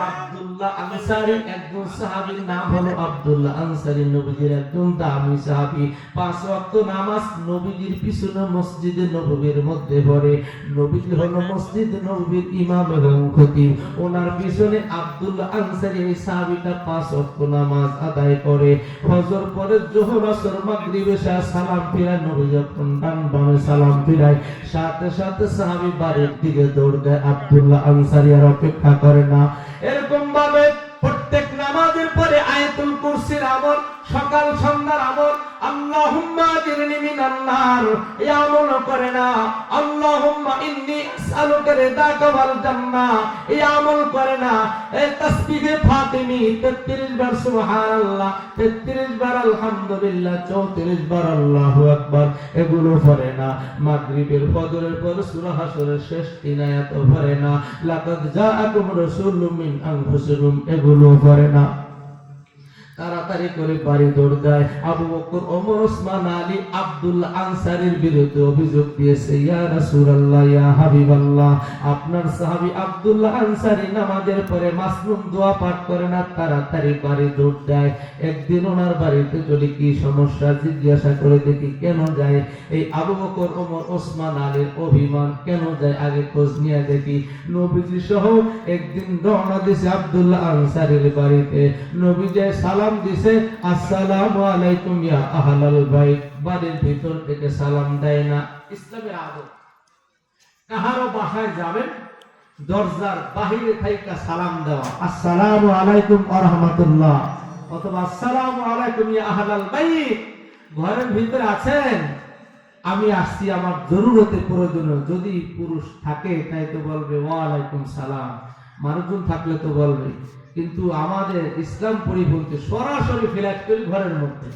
আব্দুল্লাহ আনসারী একজন সাহাবীর নাম হলো আব্দুল্লাহ আনসারী নবীজির একজন দামি সাহাবী পাঁচ ওয়াক্ত নামাজ নবীজির পিছনে মসজিদে নববীর মধ্যে পড়ে নবীজি হলো মসজিদ নববীর ইমাম এবং খতিব ওনার পিছনে আব্দুল্লাহ আনসারী এই সাহাবীটা পাঁচ ওয়াক্ত নামাজ আদায় করে ফজর পরে যোহর আসর মাগরিব এশা সালাম ফিরায় নবী যখন ডান বামে সালাম ফিরায় সাথে সাথে সাহাবী বাড়ির দিকে দৌড় দেয় আব্দুল্লাহ আনসারী আর অপেক্ষা করে না এরকম ভাবে প্রত্যেক নামাজের পরে আয়াতুল কুরসির আমল সকাল সন্ধ্যার আমল আল্লাহুম্মা আজিরনি মিনান নার এই আমল করে না আল্লাহুম্মা ইন্নী আসআলুকা রিদাকা ওয়াল জান্নাহ এই আমল করে না এই তাসবিহে ফাতিমি 33 বার সুবহানাল্লাহ 33 বার আলহামদুলিল্লাহ 34 বার আল্লাহু আকবার এগুলো পড়ে না মাগরিবের ফজরের পর সূরা হাসরের শেষ 3 আয়াত পড়ে না লাকাদ জাআকুম রাসূলুম মিন আনফুসিকুম এগুলো পড়ে না তাড়াতাড়ি করে বাড়ি দৌড় দেয় আবু বকর ওমর ওসমান আলী আব্দুল্লাহ আনসারীর বিরুদ্ধে অভিযোগ দিয়েছে ইয়া রাসূলুল্লাহ ইয়া হাবিবাল্লাহ আপনার সাহাবী আব্দুল্লাহ আনসারী নামাজের পরে মাসনুন দোয়া পাঠ করে না তাড়াতাড়ি বাড়ি দৌড় দেয় একদিন ওনার বাড়িতে যদি কি সমস্যা জিজ্ঞাসা করে দেখি কেন যায় এই আবু বকর ওমর ওসমান আলীর অভিমান কেন যায় আগে খোঁজ নিয়ে দেখি নবীজি সহ একদিন রওনা দিয়েছে আব্দুল্লাহ আনসারীর বাড়িতে নবীজি সালাম দিছে আসসালামু আলাইকুম ইয়া আহলাল বাইত বাড়ির ভিতর থেকে সালাম দেয় না ইসলামের আদব কাহারো বাসায় যাবেন দরজার বাহিরে থেকে সালাম দেওয়া আসসালামু আলাইকুম ওয়া রাহমাতুল্লাহ অথবা আসসালামু আলাইকুম ইয়া আহলাল বাইত ঘরের ভিতরে আছেন আমি আসছি আমার জরুরতে প্রয়োজনে যদি পুরুষ থাকে তাই তো বলবে ওয়া আলাইকুম সালাম মানুষজন থাকলে তো বলবে কিন্তু আমাদের ইসলাম পরিপন্থী সরাসরি ফ্ল্যাট করে ঘরের মধ্যে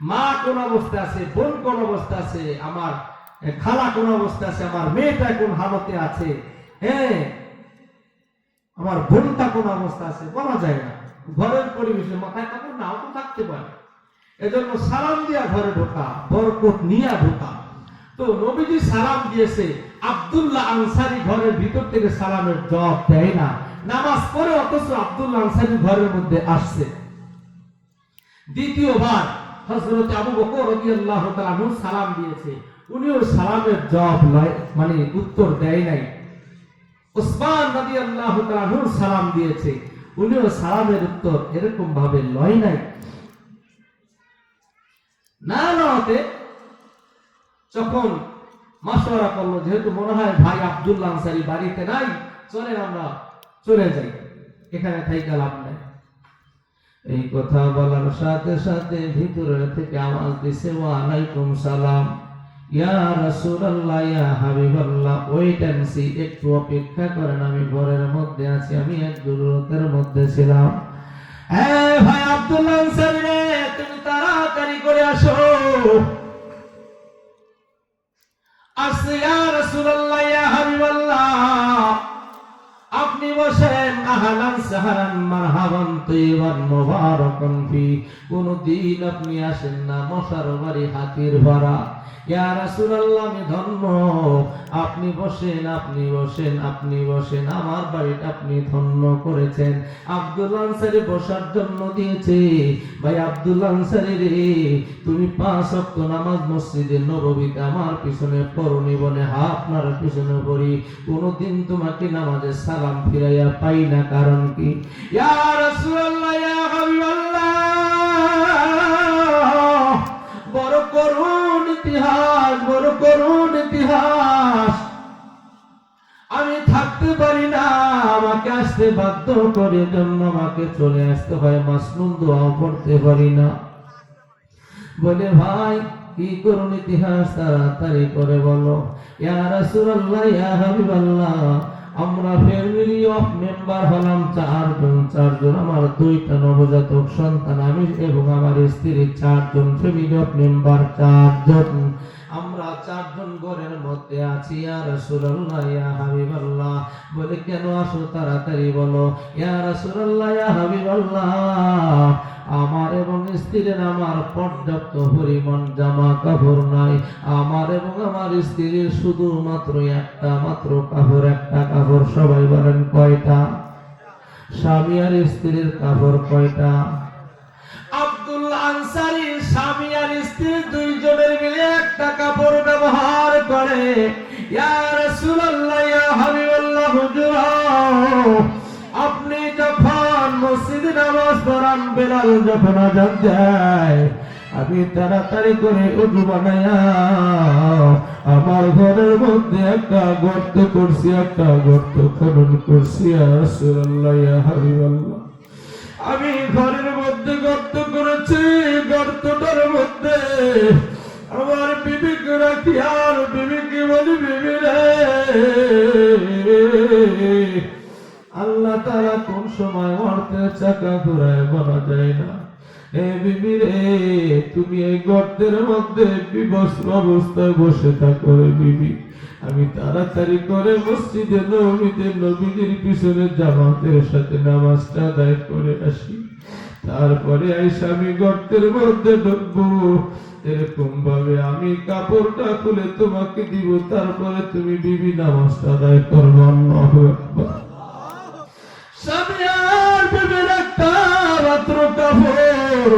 মা কোন অবস্থা আছে বোন কোন অবস্থা আছে আমার খালা কোন অবস্থা আছে আমার মেয়েটা কোন হালতে আছে হ্যাঁ আমার বোনটা কোন অবস্থা আছে বলা যায় না ঘরের পরিবেশে মাথায় কাপড় নাও তো থাকতে পারে এজন্য সালাম দিয়া ঘরে ঢোকা বরকত নিয়া ঢোকা তো নবীজি সালাম দিয়েছে আব্দুল্লাহ আনসারী ঘরের ভিতর থেকে সালামের জবাব দেয় না নামাজ পড়ে অথচ আব্দুল্লাহ আনসারী ঘরের মধ্যে আসছে দ্বিতীয়বার হযরত আবু বকর রাদিয়াল্লাহু তাআলা আনহু সালাম দিয়েছে উনিও সালামের জবাব মানে উত্তর দেয় নাই উসমান রাদিয়াল্লাহু তাআলা আনহু সালাম দিয়েছে উনিও সালামের উত্তর এরকম ভাবে লয় নাই না নতে যখন মাশওয়ারা করলো যেহেতু মনে হয় ভাই আব্দুল্লাহ আনসারী বাড়িতে নাই চলেন আমরা চলে যাই এখানে থাইকা লাভ নাই এই কথা বলার সাথে সাথে ভিতর থেকে আওয়াজ দিছে ওয়া আলাইকুম সালাম ইয়া রাসূলুল্লাহ ইয়া হাবিবাল্লাহ ওয়েট এন্ড সি একটু অপেক্ষা করেন আমি ঘরের মধ্যে আছি আমি এক জরুরতের মধ্যে ছিলাম ভাই আব্দুল্লাহ আনসারী রে তুমি তাড়াতাড়ি করে আসো আসে ইয়া রাসূলুল্লাহ ইয়া হাবিবাল্লাহ আপনি বসেন আহলান সাহারান মারহাবান তাইয়িবান মুবারাকান ফি কোনদিন আপনি আসেন না মশার বাড়ি হাতির ভরা ইয়া রাসূলুল্লাহ আমি ধন্য আপনি বসেন আপনি বসেন আপনি বসেন আমার বাড়িটা আপনি ধন্য করেছেন আব্দুল্লাহ আনসারী বসার জন্য দিয়েছে ভাই আব্দুল্লাহ আনসারী রে তুমি 5 ওয়াক্ত নামাজ মসজিদে নববীতে আমার পিছনে পড়নি বলে আপনার পিছনে পড়ি কোনদিন তোমাকে নামাজে সালাম ফিরাইয়া পাই না কারণ কি ইয়া রাসূলুল্লাহ ইয়া হাবিবাল্লাহ আসতে বাধ্য করে, জন্য আমাকে চলে আসতে হয়, মাসনুন দোয়া পড়তে পারি না। বলে ভাই কি করুন, ইতিহাস তাড়াতাড়ি করে বলো। ইয়া রাসূলুল্লাহ, ইয়া হাবিবাল্লাহ, আমরা ফ্যামিলি অফ মেম্বার হলাম চারজন। আমার 2টা নবজাতক সন্তান, আমি এবং আমার স্ত্রী 4জন। ফ্যামিলি অফ মেম্বার 4জন। আমরা 4জন ঘরের মধ্যে আছি। ইয়া রাসূলুল্লাহ, ইয়া হাবিবাল্লাহ, বলে কেন আসো তাড়াতাড়ি বলো। ইয়া রাসূলুল্লাহ, ইয়া হাবিবাল্লাহ, আমার এবং স্ত্রীর আমার পর্যাপ্ত পরিমাণ জামা কাপড় নাই। আমার এবং আমার স্ত্রীর শুধুমাত্র একটা মাত্র কাপড়, একটা কাপড়। সবাই বলেন কয়টা? স্বামী আর স্ত্রীর কাপড় কয়টা? আব্দুল্লাহ আনসারী স্বামী আর স্ত্রী 2 জনের মিলে একটা কাপড় ব্যবহার করে। ইয়া রাসূলুল্লাহ, ইয়া হাবিবাল্লাহ, হুজুর আপনি যখন মসজিদে নামাজ পড়ান, বেলাল যখন আযান দেয়, আমি তাড়াতাড়ি করে উযু বানায়া আমার ঘরের মধ্যে একটা গর্ত করছি, একটা গর্ত খনন করছি। ইয়া রাসূলুল্লাহ, ইয়া হাবিবাল্লাহ, আমি ঘরের মধ্যে গর্ত করেছি। গর্তটার মধ্যে আমার বিবিকে রাখি, আর বিবিকে বলি, বিবি রে, আল্লাহ তাআলা কোন সময় অর্থের চাকা ঘুরায় বলা যায় না। এ বিবি রে, তুমি এই গর্তের মধ্যে বিবস্ত্র অবস্থায় বসে থাকো রে বিবি। আমি তাড়াতাড়ি করে মসজিদে নববীতে নবীজির পিছনে জামাতের সাথে নামাজটা আদায় করে আসি। তারপরে আইসা আমি গর্তের মধ্যে ঢুকবো। এরকম ভাবে আমি কাপড়টা খুলে তোমাকে দিব, তারপরে তুমি বিবি নামাজটা আদায় করবো। আল্লাহু আকবার। স্বামী আর বিবির একটা মাত্র কাপড়,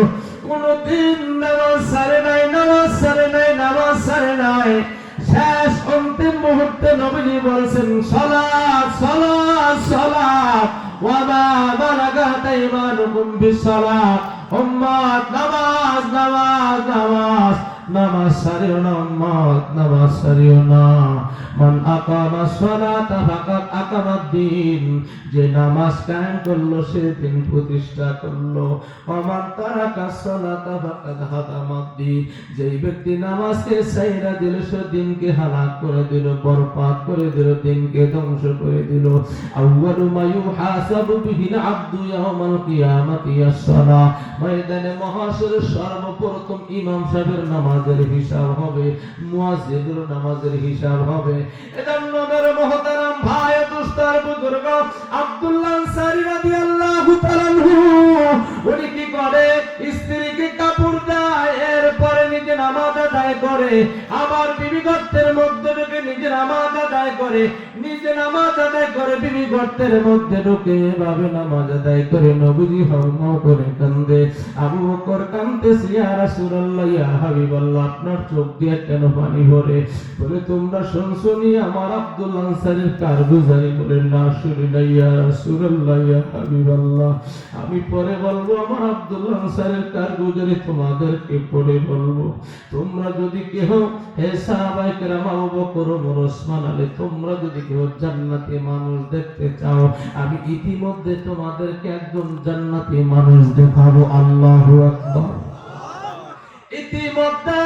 কোনদিন নামাজ ছাড়ে নাই, নামাজ ছাড়ে নাই, নামাজ ছাড়ে নাই। শেষ অন্তিম মুহূর্তে নবীজি বলছেন, সালাত সালাত সালাত, ওয়া মা বালাগাত ঈমানুকুম বিসসালাত। উম্মত, নামাজ নামাজ নামাজ, নামাজ ছাড়িও না উম্মত, নামাজ ছাড়িও না। মান আকামাস সালাতা ফাকাদ আকামাদ-দ্বীন, যে নামাজ কায়েম করলো সে দিন প্রতিষ্ঠা করলো। ওয়া মান তারাকাস সালাতা ফাকাদ হাদামাদ-দ্বীন, যেই ব্যক্তি নামাজকে ছাইরা দিল সে দিনকে হালাক করে দিল, বরবাদ করে দিল, দিনকে ধ্বংস করে দিল। আউয়ালু মা ইউহাসাবু বিহিল আবদু ইয়াওমাল কিয়ামাতি আস-সালাহ, ময়দানে মহাশরে সর্বপ্রথম ইমাম সাহেবের নামাজের হিসাব হবে, মুয়াজ্জিনের নামাজের হিসাব হবে। এজন্য মেরে মুহতারাম ভাই, দোস্তার বুজুর্গ, আব্দুল্লাহ আনসারী রাদিয়াল্লাহু তাআলা আনহু উনি কি করে, স্ত্রীকে কাপড় দেয়, এরপরে নিজে নামাজ আদায় করে। আবার বিবি গর্তের মধ্যে ঢুকে নিজে নামাজ আদায় করে, নিজে নামাজ আদায় করে, বিবি গর্তের মধ্যে ঢুকে এভাবে নামাজ আদায় করে। নবীজি হাউমাউ করে কান্দে। আবু বকর কাঁদতেছে, ইয়া রাসূলুল্লাহ, ইয়া হাবিবাল্লাহ, আপনার চোখ দিয়ে কেন পানি ভরে? বলে তোমরা শুনছো নি আমার আব্দুল্লাহ আনসারীর কারগুজারি? বলে না, শুনি না ইয়া রাসূলুল্লাহ, ইয়া হাবিবাল্লাহ, আমি পরে বলবো আমার আব্দুল্লাহ আনসারীর কারগুজারি তোমাদেরকে পরে বলবো। তোমরা যদি কেহ, হে সাহাবায়ে কেরাম, আবু বকর, ওমর, ওসমান, আলী, তোমরা যদি কেহ জান্নাতি মানুষ দেখতে চাও, আমি ইতিমধ্যে তোমাদেরকে একজন জান্নাতি মানুষ দেখাবো। আল্লাহু আকবার। ইতিমধ্যে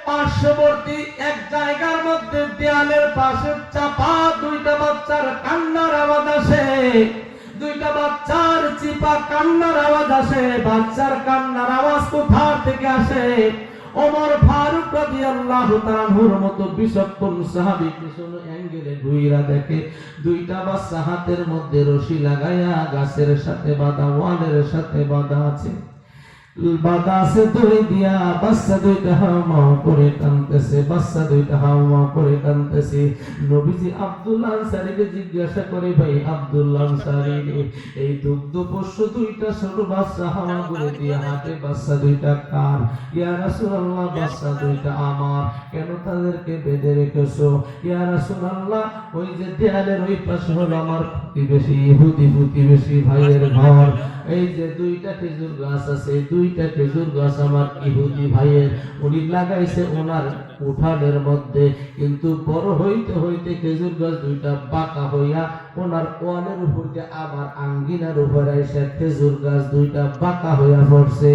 পার্শ্ববর্তী এক জায়গার মধ্যে দেয়ালের পাশে চাপা 2টা বাচ্চার কান্নার আওয়াজ আসে। 2টা বাচ্চার চিপা কান্নার আওয়াজ আসে। বাচ্চার কান্নার আওয়াজ কোথা থেকে আসে? ওমর ফারুক রাদিয়াল্লাহু তাআলা আনহুর মতো বিচক্ষণ সাহাবী পিছনে অ্যাঙ্গেলে ঘুইরা দেখে 2টা বাচ্চা হাতের মধ্যে রশি লাগায়া গাছের সাথে বাঁধা, ওয়ালের সাথে বাঁধা আছে। বাঁধা আছে দড়ি দিয়া। বাচ্চা 2টা হাওমাও করে কাঁদতেছে, বাচ্চা 2টা হাওমাও করে কাঁদতেছে। নবীজি আব্দুল্লাহ আনসারীকে জিজ্ঞাসা করে, ভাই আব্দুল্লাহ আনসারী, এই দুগ্ধপোষ্য 2টা ছোট বাচ্চা হাওয়া করে দিয়া হাতে, বাচ্চা 2টা কার? ইয়া রাসূলুল্লাহ, বাচ্চা 2টা আমার। কেন তাদেরকে বেঁধে রেখেছো? ইয়া রাসূলুল্লাহ, ওই যে দেয়ালের ওই পাশে হলো আমার প্রতিবেশী, ইহুদি প্রতিবেশী ভাইয়ের ঘর। এই যে 2টা খেজুর গাছ আছে, 2 দুইটা খেজুর গাছ আমার ইহুদি ভাইয়ের, উনি লাগাইছে ওনার উঠানের মধ্যে, কিন্তু বড় হইতে হইতে খেজুর গাছ দুইটা বাঁকা হইয়া ওনার ওয়ালের উপর দিয়ে আবার আঙ্গিনার উপর এসে খেজুর গাছ দুইটা বাঁকা হইয়া পড়ছে।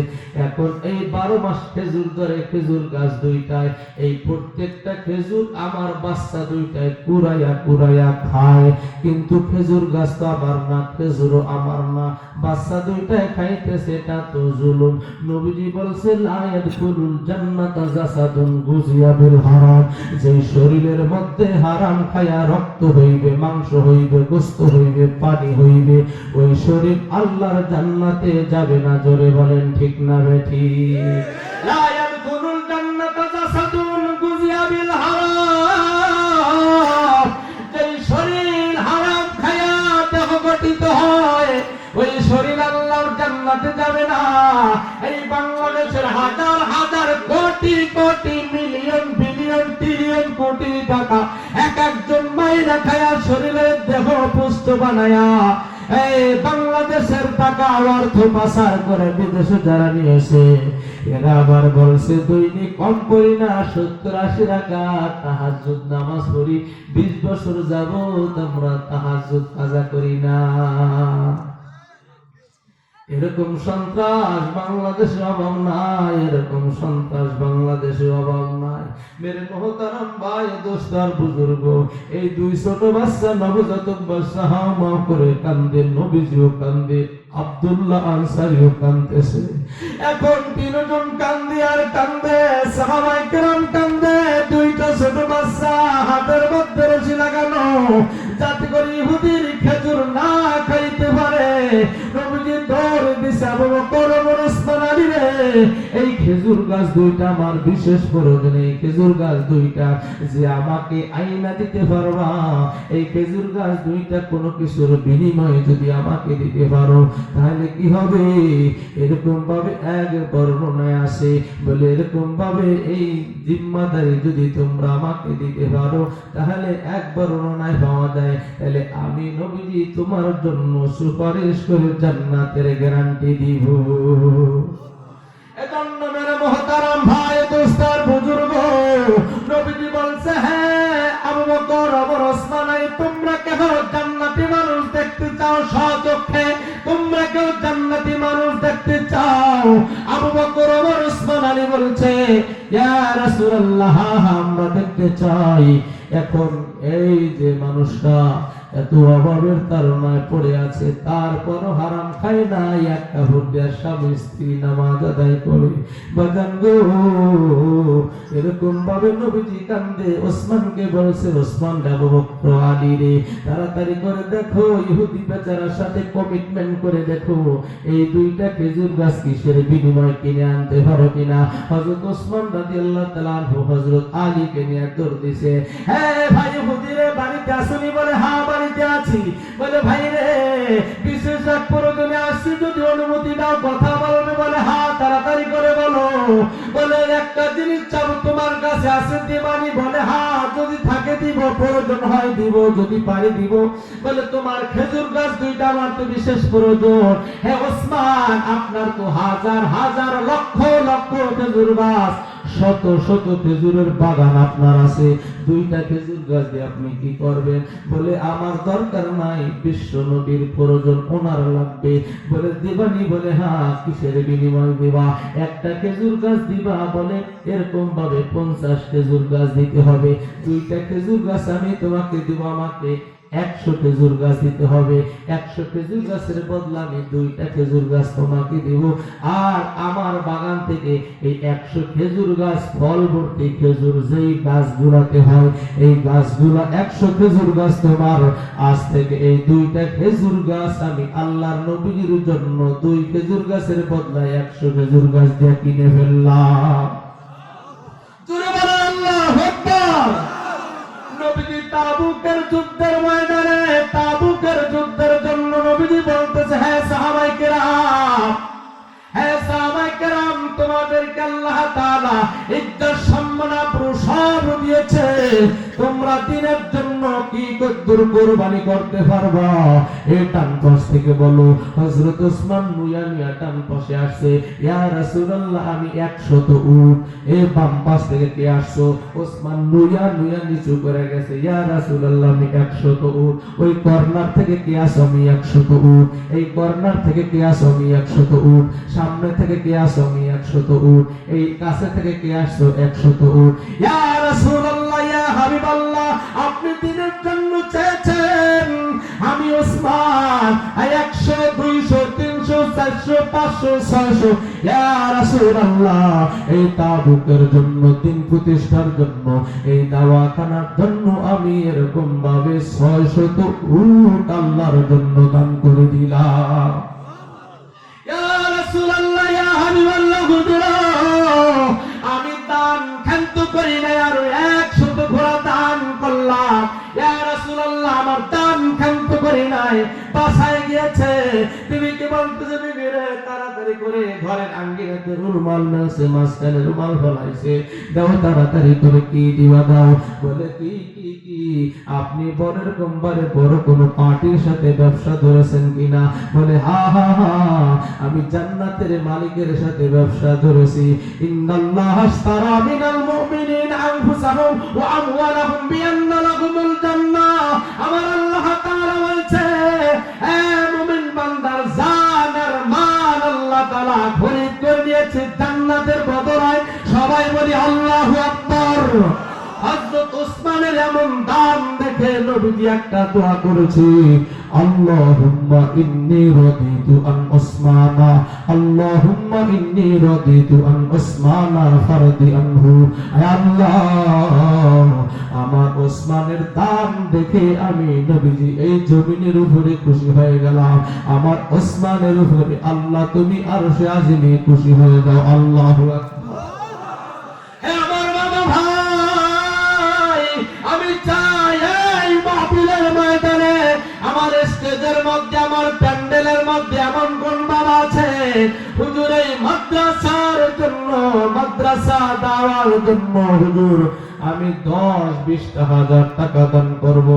এখন এই 12 মাস খেজুর ধরে খেজুর গাছ দুইটায়, এই প্রত্যেকটা খেজুর আমার বাচ্চা দুইটায় কুড়াইয়া কুড়াইয়া খায়, কিন্তু খেজুর গাছ তো আমার না, খেজুরও আমার না, বাচ্চা দুইটায় খাইতেছে, এটা তো জুলুম। নবীজি বলছে লা ইয়াদখুলুল জান্নাতা জাসাদুন গুজিয়া বিল হারাম, যেই শরীরের মধ্যে হারাম খায়া রক্ত হইবে, মাংস হইবে, গোশত হইবে, পানি হইবে, ওই শরীর আল্লাহর জান্নাতে যাবে না। জোরে বলেন ঠিক না বেঠিক? লা ইয়াদখুলুল জান্নাতা জাসাদুন গুজিয়া বিল হারাম, যেই শরীর হারাম খায়া দেহ গঠিত হয়, ওই শরীর আল্লাহর জান্নাতে যাবে না। এই বাংলাদেশের হাজার হাজার crore crore million billion trillion কোটি টাকা এক একজন মাইরা খায়া শরীরের দেহ পুষ্ট বানায়া এই বাংলাদেশের টাকা অর্থ পাচার করে বিদেশে যারা নিয়েছে, এরা আবার বলছে দৈনিক কম করি না 70-80 রাকাত তাহাজ্জুদ নামাজ পড়ি, 20 বছর যাবত আমরা তাহাজ্জুদ কাজা করি না। এরকম সন্ত্রাস বাংলাদেশে অভাব নাই, এরকম সন্ত্রাস বাংলাদেশে অভাব নাই। মেরে মোহতারাম ভাই, দোস্ত আর বুজুর্গ, এই দুই ছোট বাচ্চা নবজাতক বাচ্চা হাওয়া করে কান্দে, নবীজিও কান্দে, আব্দুল্লাহ আনসারীও কাঁদতেছে। এখন তিনজন কান্দে আর কান্দে, সাহাবায়ে কেরাম কান্দে, দুইটা ছোট বাচ্চা হাতের মধ্যে রশি লাগানো, যাতে করে ইহুদির খেজুর না খাইতে পারে। নবীজি দৌড় দিছে, আবু বকর ওমর ওসমান আলী রে, এই খেজুর গাছ দুইটা আমার বিশেষ প্রয়োজন, এই খেজুর গাছ দুইটা যে আমাকে আইনা দিতে পারবা, এই খেজুর গাছ দুইটা কোনো কিছুর বিনিময়ে যদি আমাকে দিতে পারো তাহলে কি হবে? এরকম ভাবে এক বর্ণনায় আসে, বলে এরকম ভাবে এই জিম্মাদারি যদি তোমরা আমাকে দিতে পারো তাহলে এক বর্ণনায় পাওয়া যায়, তাহলে আমি নবীজি তোমার জন্য সুপারিশ করে জান্নাতের গ্যারান্টি দিব। এজন্য মেরে মুহতারাম ভাই, দোস্ত আর বুজুর্গ, নবীজি বলছে, হ্যাঁ আবু বকর ওমর ওসমান, তোমরা কেন জান্নাতি মানুষ দেখতে চাও স্বচক্ষে? তোমরা কেউ জান্নাতি মানুষ দেখতে চাও? আবু বকর ওমর ওসমান আলী বলছে, ইয়া রাসূলুল্লাহ, আমরা দেখতে চাই। এখন এই যে মানুষটা এত অভাবের তাড়নায় পড়ে আছে, তারপরও হারাম খায় না, এক কাপড় দিয়ে স্বামী স্ত্রী নামাজ আদায় করে। বাজান গো, এরকম ভাবে নবীজি কান্দে। ওসমানকে বলছে, ওসমান আবু বকর আলী রে, তাড়াতাড়ি করে দেখো, ইহুদি বেচারার সাথে কমিটমেন্ট করে দেখো, এই দুইটা খেজুর গাছ কিসের বিনিময়ে কিনে আনতে পারো কিনা। হযরত ওসমান রাদিয়াল্লাহু তাআলা আনহু হযরত আলীকে নিয়ে দৌড় দিছে, হ্যাঁ ভাই ইহুদি রে, বাড়িতে আসুনি? বলে হ্যাঁ বাড়িতে আছি। বলে ভাই রে, বিশেষ এক প্রয়োজনে আসছি, যদি অনুমতি দাও কথা বলবে? বলে হ্যাঁ তাড়াতাড়ি করে বলো। বলে একটা জিনিস চাবো তোমার কাছে, আছে দিবানি? বলে হ্যাঁ, যদি থাকে দিব, প্রয়োজন হয় দিব, যদি পারি দিব। বলে তোমার খেজুর গাছ দুইটা আমার তো বিশেষ প্রয়োজন। হ্যাঁ ওসমান, আপনার তো হাজার হাজার লক্ষ লক্ষ খেজুর গাছ, শত শত খেজুরের বাগান আপনার আছে, দুইটা খেজুর গাছ দিয়ে আপনি কি করবেন? বলে আমার দরকার নাই, বিশ্ব নবীর প্রয়োজন, ওনার লাগবে। বলে দিবানি? বলে হ্যাঁ, কিসের বিনিময় দিবা? একটা খেজুর গাছ দিবা? বলে এরকম ভাবে 50 খেজুর গাছ দিতে হবে। দুইটা খেজুর গাছ আমি তোমাকে দিব, আমাকে 100 খেজুর গাছ দিতে হবে। 100 খেজুর গাছের বদলা আমি দুইটা খেজুর গাছ তোমাকে দিব। আর আমার বাগান থেকে এই 100 খেজুর গাছ ফল ভর্তি খেজুর যেই গাছগুলাতে হয়, এই গাছগুলা 100 খেজুর গাছ তোমার। আজ থেকে এই দুইটা খেজুর গাছ আমি আল্লাহর নবীর জন্য 2 খেজুর গাছের বদলা 100 খেজুর গাছ দিয়ে কিনে ফেললাম। জোরে বলেন আল্লাহু আকবার। নবীজি তাবুকের যুদ্ধের ময়দানে, তাবুকের যুদ্ধের জন্য নবীজি বলতেছে, হ্যাঁ সাহাবায়ে কেরাম, হ্যাঁ সাহাবায়ে কেরাম, তোমাদেরকে আল্লাহ তাআলা ইজ্জত সম্মান আবরু সব দিয়েছে, তোমরা দিনের জন্য কি কদ্দুর কুরবানি করতে পারবা? এই ডান পাশ থেকে বলো। হযরত ওসমান নুয়া নুয়া ডান পাশে আসছে, ইয়া রাসূলুল্লাহ আমি 100 উট। এই বাম পাশ থেকে কে আসছো? ওসমান নুয়া নুয়া নিচু করে গেছে, ইয়া রাসূলুল্লাহ আমি 100 উট। ওই কর্নার থেকে কে আসো? আমি 100 উট। এই কর্নার থেকে কে আসো? আমি 100 উট। সামনে থেকে কে আসো? আমি 100 উট। এই কাছে থেকে কে আসছো? 100 উট। ইয়া রাসূলুল্লাহ, ইয়া হাবিবাল্লাহ, আপনি দিনের জন্য চেয়েছেন, আমি ওসমান 100 200 300 400 500 600। ইয়া রাসূলুল্লাহ, এই তাবুকের জন্য, দিন প্রতিষ্ঠার জন্য, এই দাওয়াখানার জন্য আমি এরকম ভাবে 600 উট আল্লাহর জন্য দান করে দিলাম। ইয়া রাসূলুল্লাহ, ইয়া হাবিবাল্লাহ, হুজুর আমি দান খান্ত করি না, আর 100 ঘোড়া দান করলাম। ইয়া রাসূলুল্লাহ, আমার দান খান্ত করি নাই, বাসায় গিয়েছে। বিবিকে বলতেছে, বিবি রে তাড়াতাড়ি করে ঘরের আঙ্গিনাতে রুমাল নাছে, মাঝখানে রুমাল ফলাইছে, দাও তাড়াতাড়ি করে কি দিবা দাও। বলে কি কি কি? আপনি বরের কোম্পারে বড় কোনো পার্টির সাথে ব্যবসা ধরেছেন কিনা? বলে হা হা হা, আমি জান্নাতের মালিকের সাথে ব্যবসা ধরেছি। ইন্নাল্লাহ আশতারা মিনাল মুমিনিনা আনফুসাহুম ওয়া আমওয়ালাহুম বিআন্না লাহুমুল জান্নাহ। আমার আল্লাহ তাআলা বলছে, হে মুমিন বান্দার জান আর মাল আল্লাহ তাআলা খরিদ করে দিয়েছে জান্নাতের বদলায়। সবাই বলি আল্লাহু আকবার। হযরত ওসমানের এমন দান দেখে নবীজি একটা দোয়া করেছে, আল্লাহুম্মা ইন্নী রাদিতু আন ওসমানা, আল্লাহুম্মা ইন্নী রাদিতু আন ওসমানা ফারদি আনহু। হে আল্লাহ, আমার ওসমানের দান দেখে আমি নবীজি এই জমিনের উপরে খুশি হয়ে গেলাম। আমার ওসমানের উপরে আল্লাহ তুমি আরশে আজিমে খুশি হয়ে যাও। আল্লাহু আকবার। আমার স্টেজের মধ্যে, আমার প্যান্ডেলের মধ্যে এমন কোন বাবা আছে হুজুর এই মাদ্রাসার জন্য, মাদ্রাসা দেওয়ার জন্য হুজুর আমি 10-20 হাজার টাকা দান করব?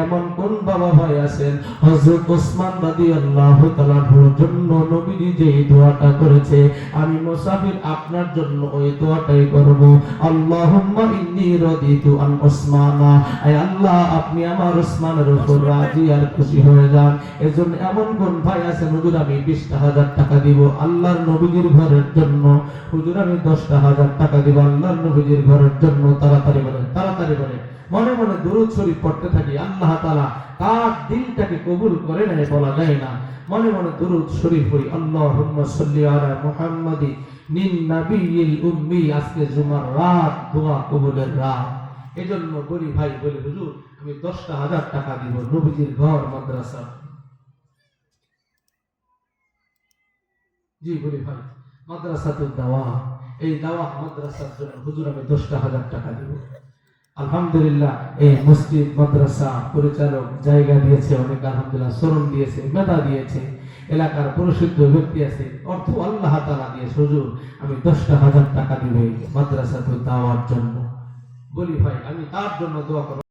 এমন কোন বাবা ভাই আছেন? হযরত ওসমান রাদিয়াল্লাহু তাআলার জন্য নবীজি যে দোয়াটা করেছে, আমি মুসাফির আপনার জন্য ওই দোয়াটাই করব। আল্লাহুম্মা ইন্নী রাদিতু আন ওসমানা, আয় আল্লাহ আপনি আমার ওসমানের উপর রাজি আর খুশি হয়ে যান। এজন্য এমন কোন ভাই আছেন হুজুর আমি 20,000 টাকা দিব আল্লাহর নবীজির ঘরের জন্য? হুজুর আমি 10,000 টাকা দিব আল্লাহর নবীজির ঘরের জন্য। তাড়াতাড়ি বলেন, তাড়াতাড়ি বলেন। মনে মনে দুরূদ শরীফ পড়তে থাকি, আল্লাহ তাআলা কার দিলটাকে কবুল করে নেয় বলা যায় না। মনে মনে দুরূদ শরীফ পড়ি, আল্লাহুম্মা সাল্লি আলা মুহাম্মাদি নিন নাবিয়িল উম্মি। আজকে জুমার রাত, দোয়া কবুলের রাত। এজন্য বলি ভাই, বলি হুজুর আমি 10,000 টাকা দিব নবীজির ঘর মাদ্রাসা। জি বলি ভাই, মাদ্রাসাতুদ দাওয়া, এই দাওয়া মাদ্রাসার জন্য হুজুর আমি 10,000 টাকা দিব। আলহামদুলিল্লাহ এই মসজিদ মাদ্রাসা পরিচালক জায়গা দিয়েছে অনেক, আলহামদুলিল্লাহ শ্রম দিয়েছে, মেধা দিয়েছে, এলাকার পরিশুদ্ধ ব্যক্তি আছে, অর্থ আল্লাহ তাআলা দিয়েছে। হুজুর আমি 10,000 টাকা দিব মাদ্রাসাতুদ দাওয়ার জন্য। বলি ভাই আমি তার জন্য দোয়া করব।